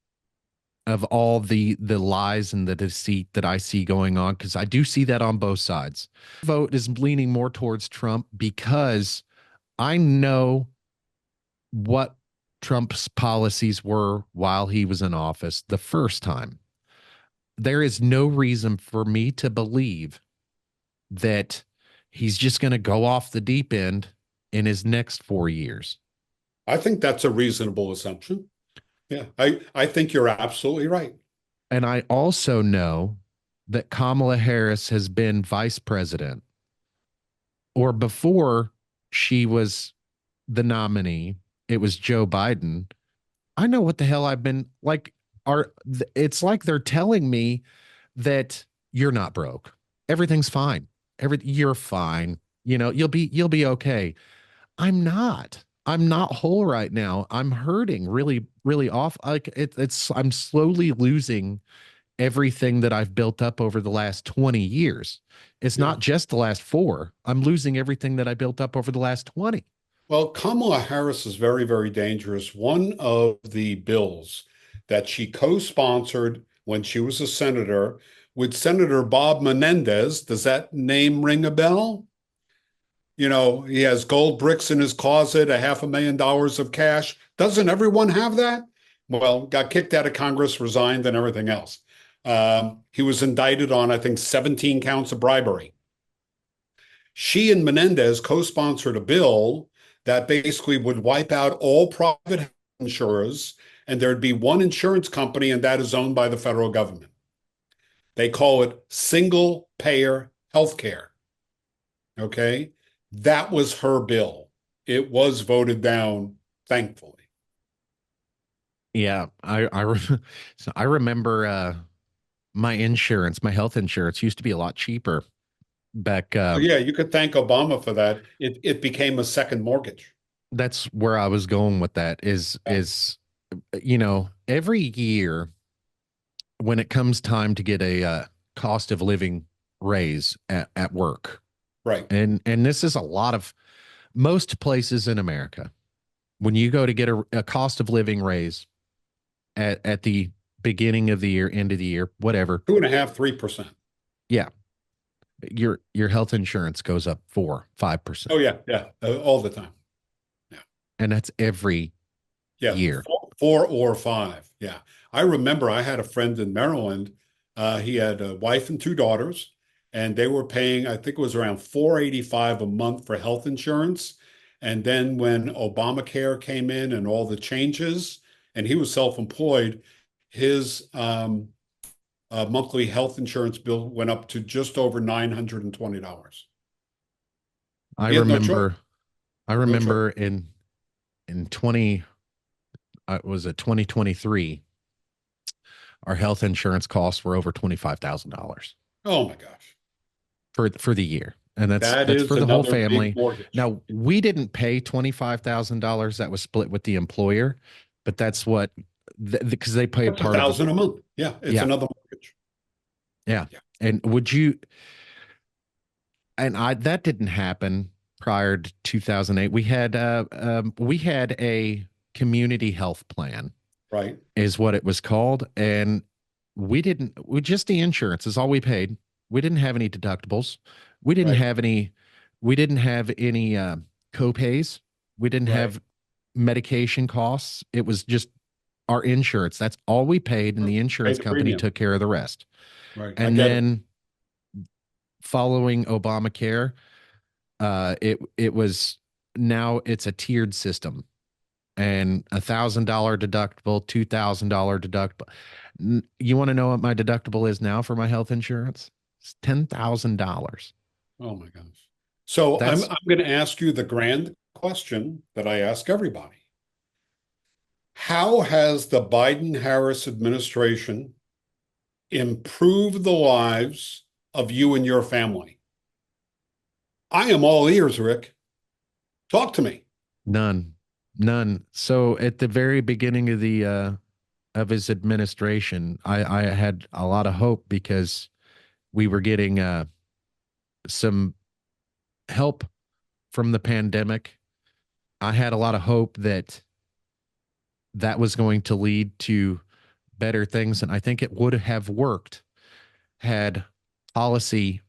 of all the lies and the deceit that I see going on, because I do see that on both sides. Vote is leaning more towards Trump because I know what Trump's policies were while he was in office the first time. There is no reason for me to believe that he's just going to go off the deep end in his next 4 years. I think that's a reasonable assumption. Yeah, I think you're absolutely right. And I also know that Kamala Harris has been vice president, or before she was the nominee, it was Joe Biden. I know what the hell I've been like. It's like they're telling me that you're not broke. Everything's fine. You're fine. You'll be okay. I'm not. I'm not whole right now. I'm hurting really, really off. Like I'm slowly losing everything that I've built up over the last 20 years. It's Yeah. not just the last four. I'm losing everything that I built up over the last 20. Well, Kamala Harris is very, very dangerous. One of the bills that she co-sponsored when she was a senator with Senator Bob Menendez, does that name ring a bell? You know, he has gold bricks in his closet, a $500,000 of cash. Doesn't everyone have that? Well, got kicked out of Congress, resigned, and everything else. He was indicted on, I think, 17 counts of bribery. She and Menendez co-sponsored a bill that basically would wipe out all private health insurers, and there'd be one insurance company, and that is owned by the federal government. They call it single payer healthcare. Okay. That was her bill. It was voted down, thankfully. Yeah, so I remember my health insurance used to be a lot cheaper back. Oh, yeah, you could thank Obama for that. It became a second mortgage. That's where I was going with that. Yeah, Every year when it comes time to get a cost of living raise at work, right. and this is a lot of most places in America. When you go to get a cost of living raise at the beginning of the year, end of the year, whatever, 2.5, 3%. yeah, your health insurance goes up 4, 5%, Oh, yeah, yeah, all the time. Yeah, and that's every yeah, year. four or five. Yeah. I remember I had a friend in Maryland. He had a wife and two daughters, and they were paying, I think it was around 485 a month for health insurance. And then when Obamacare came in and all the changes, and he was self-employed, his monthly health insurance bill went up to just over $920. I He had no choice. remember, I No choice. remember in 20 was it 2023, our health insurance costs were over $25,000 Oh my gosh. for the year. And that's That that's is for the whole another big family. mortgage. Now, we didn't pay $25,000. That was split with the employer, but that's what because they pay That's a part of the thousand a month. Yeah, it's yeah, another mortgage. yeah. Yeah, And would you and I that didn't happen prior to 2008. We had a community health plan right, is what it was called. And we just the insurance is all we paid. We didn't have any deductibles. We didn't right, have any, we didn't have any co-pays. We didn't right. have medication costs. It was just our insurance. That's all we paid. And the Pay insurance the company premium. took care of the rest. Right. I And get it. then following Obamacare, it was now it's a tiered system and $1,000 deductible, $2,000 deductible. You want to know what my deductible is now for my health insurance? It's $10,000. Oh my gosh. So I'm That's I'm going to ask you the grand question that I ask everybody. How has the Biden-Harris administration improved the lives of you and your family? I am all ears, Rick. Talk to me. none, none. So at the very beginning of the of his administration, I had a lot of hope because we were getting some help from the pandemic. I had a lot of hope that that was going to lead to better things. And I think it would have worked had policy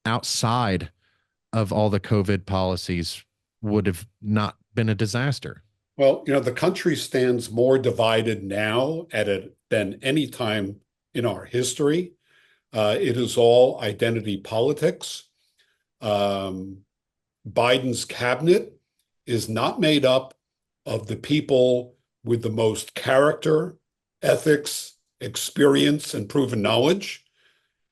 outside of all the COVID policies would have not been a disaster. Well, the country stands more divided now than any time in our history. It is all identity politics. Um, Biden's cabinet is not made up of the people with the most character, ethics, experience, and proven knowledge.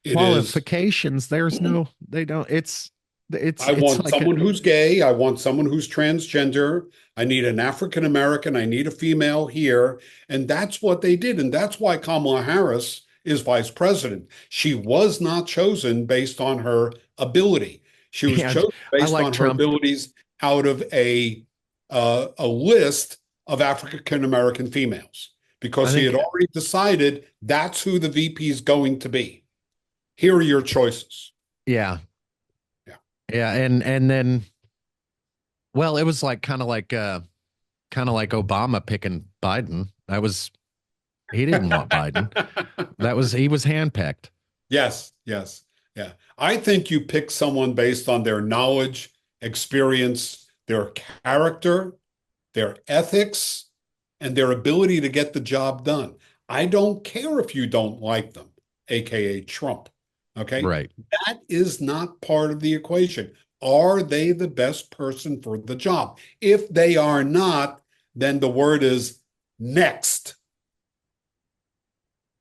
It is, Qualifications, there's no, they don't, I it's want like a, someone who's gay. I want someone who's transgender. I need an African American. I need a female here. And that's what they did. And that's why Kamala Harris is vice president. She was not chosen based on her ability. She was and chosen I based like on her Trump. abilities out of a list of African American females I because he think, had already decided that's who the VP is going to be. Here are your choices. yeah, Yeah. yeah. And then, well, it was like kind of like Obama picking Biden. That was, he didn't want Biden. That was, he was handpicked. Yes, yes, yeah. I think you pick someone based on their knowledge, experience, their character, their ethics, and their ability to get the job done. I don't care if you don't like them, aka Trump. Okay. Right. That is not part of the equation. Are they the best person for the job? If they are not, then the word is next. So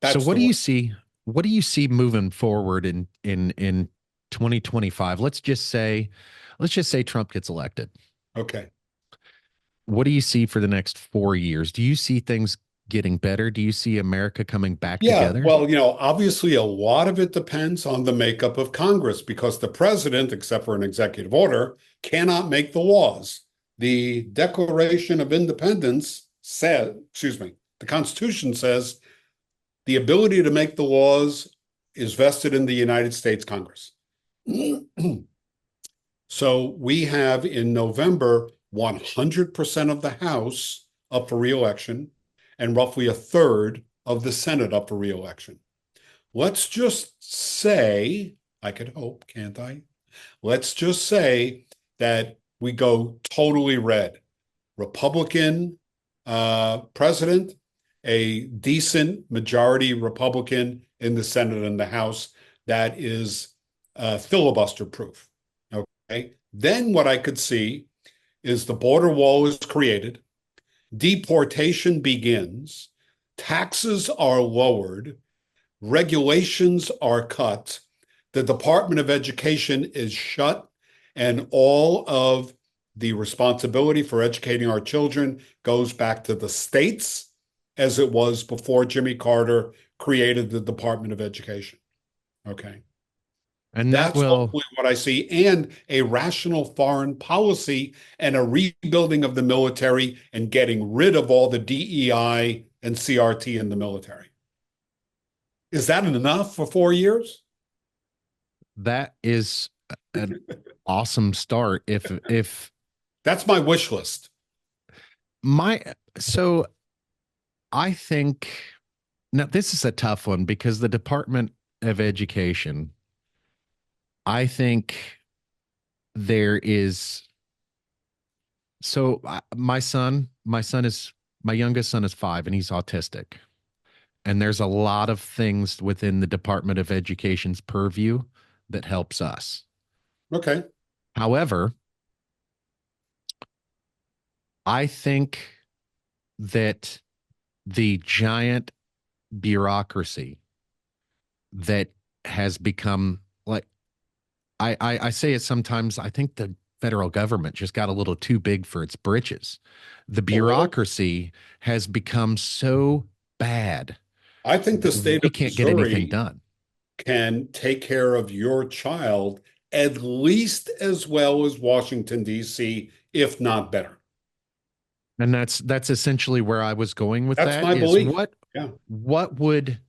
That's the word. what do you see moving forward in 2025? Let's just say Trump gets elected. Okay. What do you see for the next 4 years? Do you see things getting better? Do you see America coming back Yeah, together? well, obviously a lot of it depends on the makeup of Congress because the president, except for an executive order, cannot make the laws. The Declaration of Independence said, excuse me, the Constitution says the ability to make the laws is vested in the United States Congress. So we have in November 100% of the House up for reelection and roughly a third of the Senate up for reelection. Let's just say, I could hope, can't I? Let's just say that we go totally red. Republican president, a decent majority Republican in the Senate and the House that is filibuster proof. Okay. Then what I could see is the border wall is created, deportation begins, taxes are lowered, regulations are cut, the Department of Education is shut, and all of the responsibility for educating our children goes back to the states as it was before Jimmy Carter created the Department of Education. Okay. And that That's will, hopefully what I see, and a rational foreign policy and a rebuilding of the military and getting rid of all the DEI and CRT in the military. Is that enough for 4 years? that is an awesome start. If That's my wish list. my, so I think now this is a tough one because the Department of Education, I think there is, so my youngest son is 5 and he's autistic. And there's a lot of things within the Department of Education's purview that helps us. Okay. However, I think that the giant bureaucracy that has become like, I say it sometimes, I think the federal government just got a little too big for its britches. The A little. bureaucracy has become so bad I think the that state we of can't get anything Missouri done. can take care of your child at least as well as Washington, D.C., if not better. And that's essentially where I was going with That's that my is belief. Yeah. what would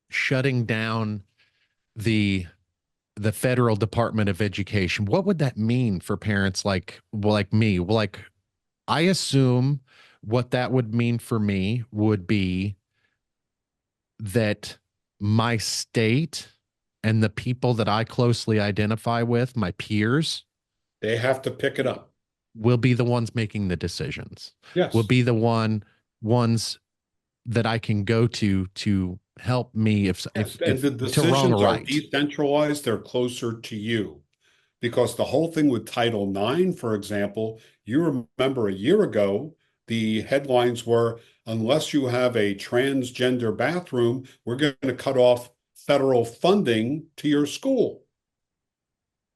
shutting down the the federal Department of Education. What would that mean for parents like me? Well, like I assume what that would mean for me would be that my state and the people that I closely identify with, my peers, They have to pick it up. will be the ones making the decisions. Will Yes. be the ones that I can go to help me Yes. And if the to wrong or decisions are right. decentralized, they're closer to you. Because the whole thing with Title IX, for example, you remember a year ago, the headlines were, unless you have a transgender bathroom, we're going to cut off federal funding to your school.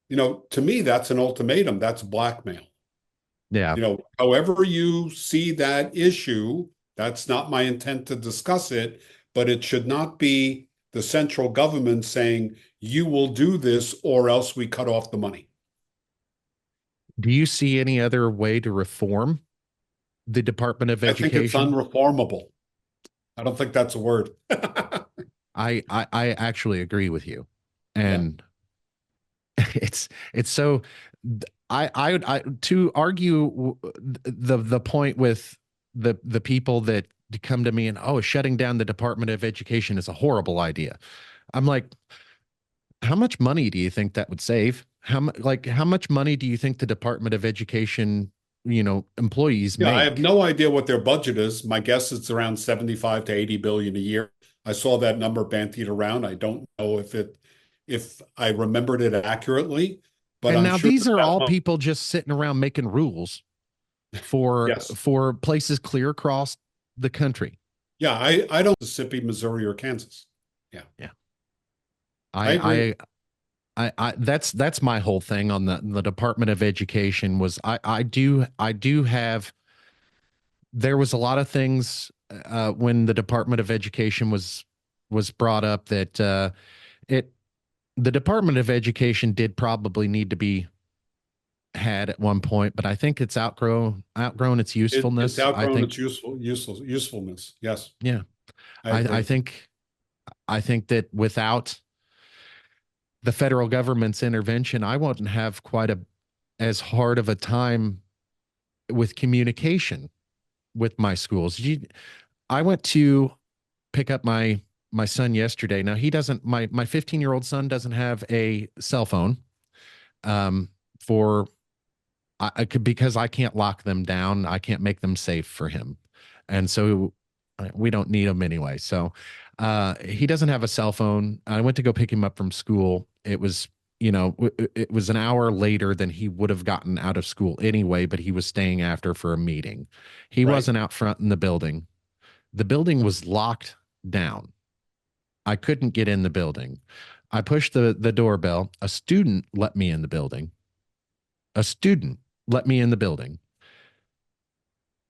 To me, that's an ultimatum. That's blackmail. Yeah. However you see that issue, that's not my intent to discuss it, but it should not be the central government saying, you will do this or else we cut off the money. Do you see any other way to reform the Department of I think it's Education? unreformable. I don't think that's a word. I actually agree with you, Yeah. and it's so I to argue the point with the people that come to me and, oh, shutting down the Department of Education is a horrible idea. I'm like, how much money do you think that would save? How much money do you think the Department of Education, employees Yeah, I have make? no idea what their budget is. My guess it's around 75 to 80 billion a year. I saw that number bantied around. I don't know if I remembered it accurately, but And I'm now sure these are that all people just sitting around making rules for yes. places clear across the country. Yeah, I don't Mississippi, Missouri, or Kansas. Yeah, Yeah. I agree. That's my whole thing on the Department of Education was I do have there was a lot of things when the Department of Education was brought up that it the Department of Education did probably need to be had at one point, but I think it's outgrown its It's usefulness. I outgrown think its usefulness. Yes, yeah, I I agree. think that without the federal government's intervention, I wouldn't have quite a as hard of a time with communication with my schools. I went to pick up my son yesterday. Now he doesn't my 15-year-old son doesn't have a cell phone for I could because I can't lock them down. I can't make them safe for him. And so we don't need them anyway. So he doesn't have a cell phone. I went to go pick him up from school. It was, it was an hour later than he would have gotten out of school anyway, but he was staying after for a meeting. He Right. wasn't out front in the building. The building was locked down. I couldn't get in the building. I pushed the doorbell. A student let me in the building. A student let me in the building.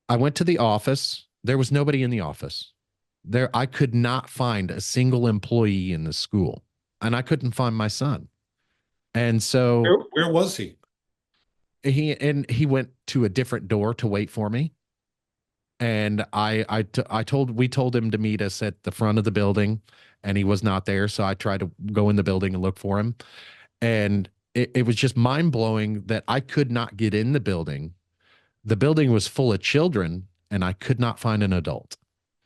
I went to the office. There was nobody in the office. I could not find a single employee in the school, and I couldn't find my son. And so Where was he? he went to a different door to wait for me. And we told him to meet us at the front of the building, and he was not there. So I tried to go in the building and look for him. And it was just mind blowing that I could not get in the building. The building was full of children, and I could not find an adult.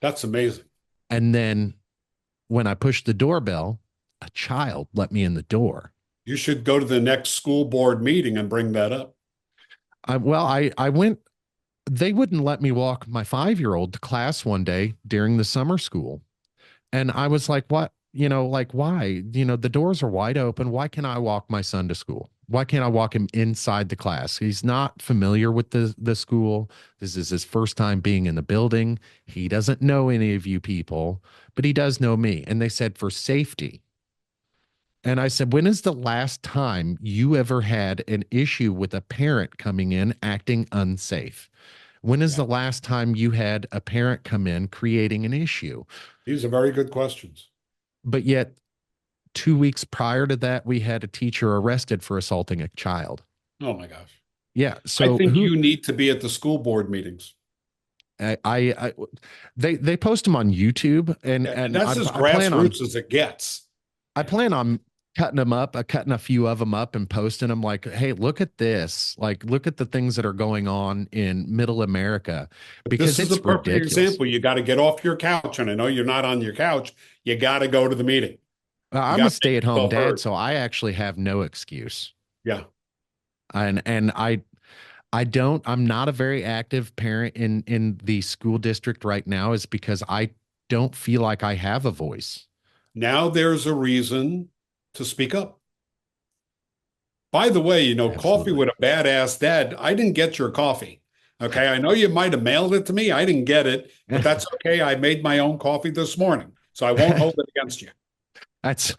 That's amazing. And then when I pushed the doorbell, a child let me in the door. You should go to the next school board meeting and bring that up. I went, they wouldn't let me walk my 5-year-old to class one day during the summer school. And I was like, what? Like, why? The doors are wide open. Why can't I walk my son to school? Why can't I walk him inside the class? He's not familiar with the school. This is his first time being in the building. He doesn't know any of you people, but he does know me. And they said for safety. And I said, when is the last time you ever had an issue with a parent coming in acting unsafe? When is Yeah. the last time you had a parent come in creating an issue? These are very good questions. But yet 2 weeks prior to that, we had a teacher arrested for assaulting a child. Oh my gosh. Yeah. I So think you need to be at the school board meetings. I they post them on YouTube, and Yeah, and that's as I plan on grassroots as it gets. I Yeah. plan on cutting them up, cutting a few of them up and posting them like, hey, look at this. Like, look at the things that are going on in middle America But because this is a it's perfect ridiculous. example. You got to get off your couch, and I know you're not on your couch. You got to go to the meeting. You I'm a got to make stay-at-home yourself dad, heard. so I actually have no excuse. Yeah. And I'm not a very active parent in the school district right now is because I don't feel like I have a voice. Now there's a reason to speak up. By the way, coffee Absolutely. with a badass dad. I didn't get your coffee. Okay. I know you might have mailed it to me. I didn't get it, but that's okay. I made my own coffee this morning, so I won't hold it against you. That's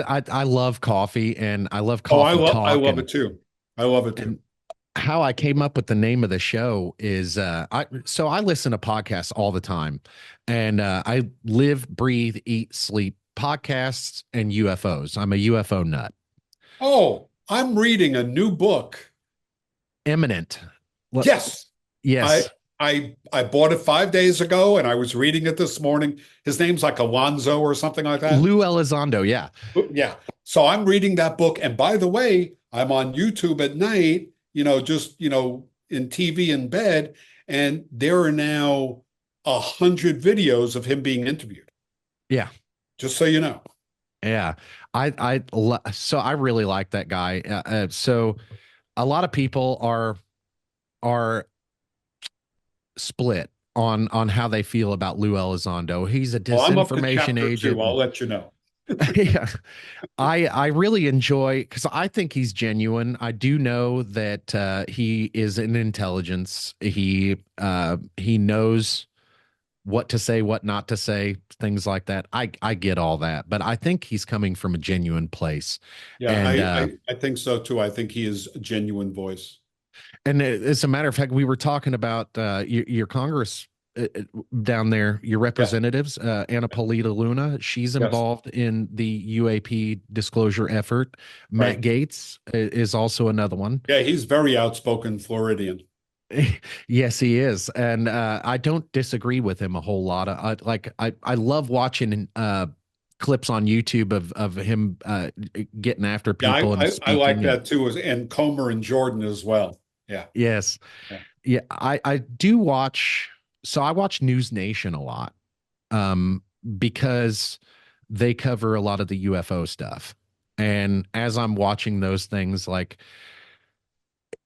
I love coffee and I love Oh, coffee I talk love it too. I love it too. and how I came up with the name of the show is I listen to podcasts all the time and I live, breathe, eat, sleep podcasts and UFOs. I'm a UFO nut. Oh, I'm reading a new book. Eminent. Yes. I Yes. I bought it 5 days ago and I was reading it this morning. His name's like Alonzo or something like that. Lou Elizondo. Yeah. Yeah. So I'm reading that book. And by the way, I'm on YouTube at night, just, in TV in bed. And there are now 100 videos of him being interviewed, Yeah. just so you know. Yeah. So I really like that guy. So a lot of people are split on how they feel about Lou Elizondo. He's a Well, I'm up to disinformation chapter two. I'll agent. let you know. Yeah. I really enjoy because I think he's genuine. I do know that he is an intelligence. He knows what to say, what not to say, things like that. I get all that, but I think he's coming from a genuine place. Yeah, And I think so too. I think he is a genuine voice. as a matter of fact, we were talking about your Congress down there, your Yeah. representatives, Anna Polita Luna. She's Yes. involved in the UAP disclosure effort. Matt Right. Gaetz is also another one. Yeah, he's very outspoken Floridian. Yes, he is, and I don't disagree with him a whole lot. I love watching clips on YouTube of him getting after Yeah, people and I like speaking. And that too, and Comer and Jordan as well. Yeah. yes, Yeah. yeah, I do watch. So I watch News Nation a lot, um, because they cover a lot of the UFO stuff. And as I'm watching those things, like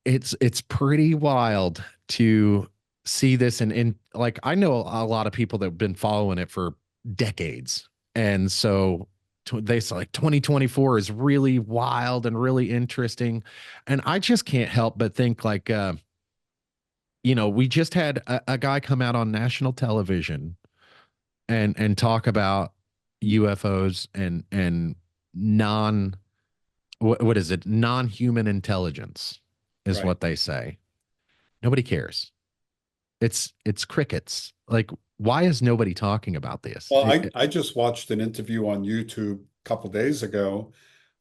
it's pretty wild to see this and like I know a lot of people that have been following it for decades. And so they say like 2024 is really wild and really interesting. And I just can't help but think like we just had a guy come out on national television and talk about UFOs and non what is it? Non-human intelligence is Right. what they say. Nobody cares. It's crickets. Like, why is nobody talking about this? Well, I just watched an interview on YouTube a couple days ago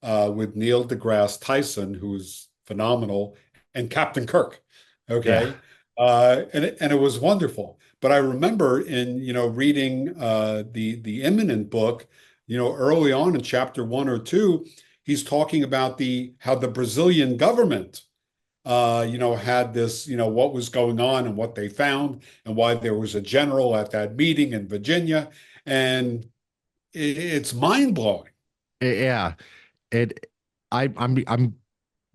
with Neil deGrasse Tyson, who's phenomenal, and Captain Kirk. Yeah, Okay. And it was wonderful. But I remember in, reading the imminent book, early on in chapter 1 or 2, he's talking about the how the Brazilian government had this, what was going on and what they found and why there was a general at that meeting in Virginia. And it's mind blowing. yeah. It. I'm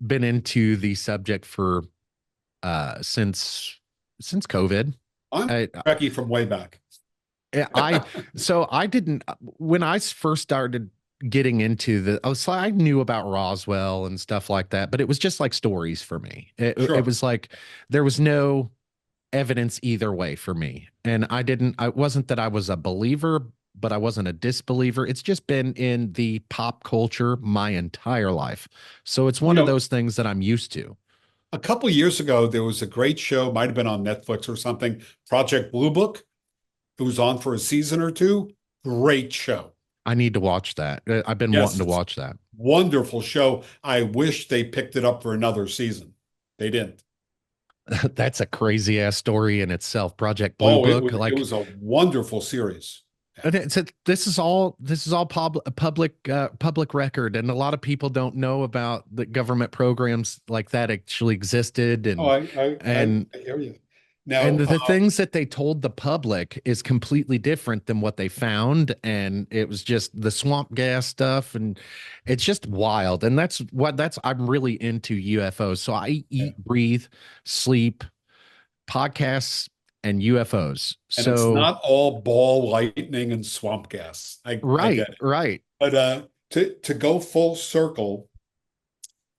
been into the subject for since COVID. I'm I Becky from way back. I so I didn't when I first started getting into I knew about Roswell and stuff like that, but it was just like stories for me. It Sure. was like there was no evidence either way for me. And I wasn't that I was a believer, but I wasn't a disbeliever. It's just been in the pop culture my entire life. So it's You one of know, those things that I'm used to. a couple years ago, there was a great show, might have been on Netflix or something, Project Blue Book. It was on for a season or two. Great show. I need to watch that. I've been wanting Yes, to it's watch that. wonderful show. I wish they picked it up for another season. They didn't. That's a crazy ass story in itself. Project Blue Oh, it Book, was it like was a wonderful series. And this is all public record, and a lot of people don't know about the government programs like that actually existed, Oh, and I hear you. and Now, the things that they told the public is completely different than what they found, and it was just the swamp gas stuff, and it's just wild. And that's I'm really into UFOs. So I yeah. eat, breathe, sleep podcasts and UFOs. And it's So not all ball lightning and swamp gas. I right, get it. right. But to go full circle,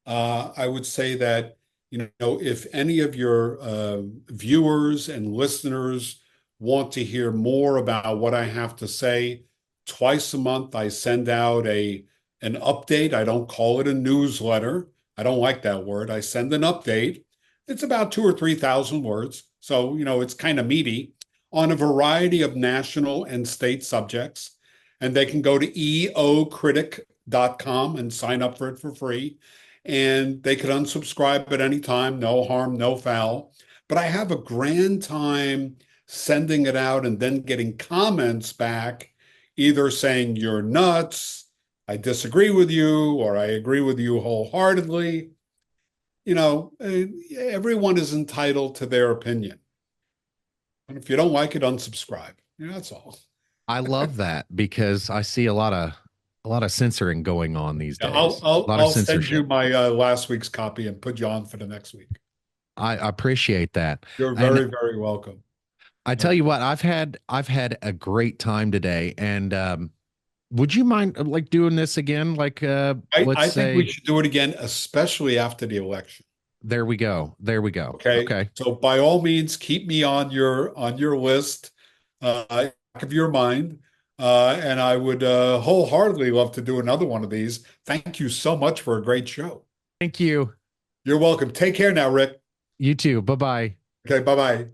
I would say that, if any of your viewers and listeners want to hear more about what I have to say, twice a month I send out an update. I don't call it a newsletter. I don't like that word. I send an update. It's about 2 or 3 thousand words. So, it's kind of meaty on a variety of national and state subjects. And they can go to eocritic.com and sign up for it for free, and they could unsubscribe at any time, no harm, no foul. But I have a grand time sending it out and then getting comments back, either saying you're nuts, I disagree with you, or I agree with you wholeheartedly. Everyone is entitled to their opinion. And if you don't like it, unsubscribe. That's all. I love that because I see a lot of censoring going on these Yeah, days. A lot of I'll send you censorship. my last week's copy and put you on for the next week. I appreciate that. You're And very, very welcome. I tell Okay. you what, I've had a great time today. And would you mind like doing this again? Like let's I think we say should do it again, especially after the election. there we go. There we go. Okay. Okay. So by all means, keep me on your list, back of your mind. And I would wholeheartedly love to do another one of these. Thank you so much for a great show. Thank you. You're welcome. Take care now, Rick. You too. Bye-bye. Okay, bye-bye.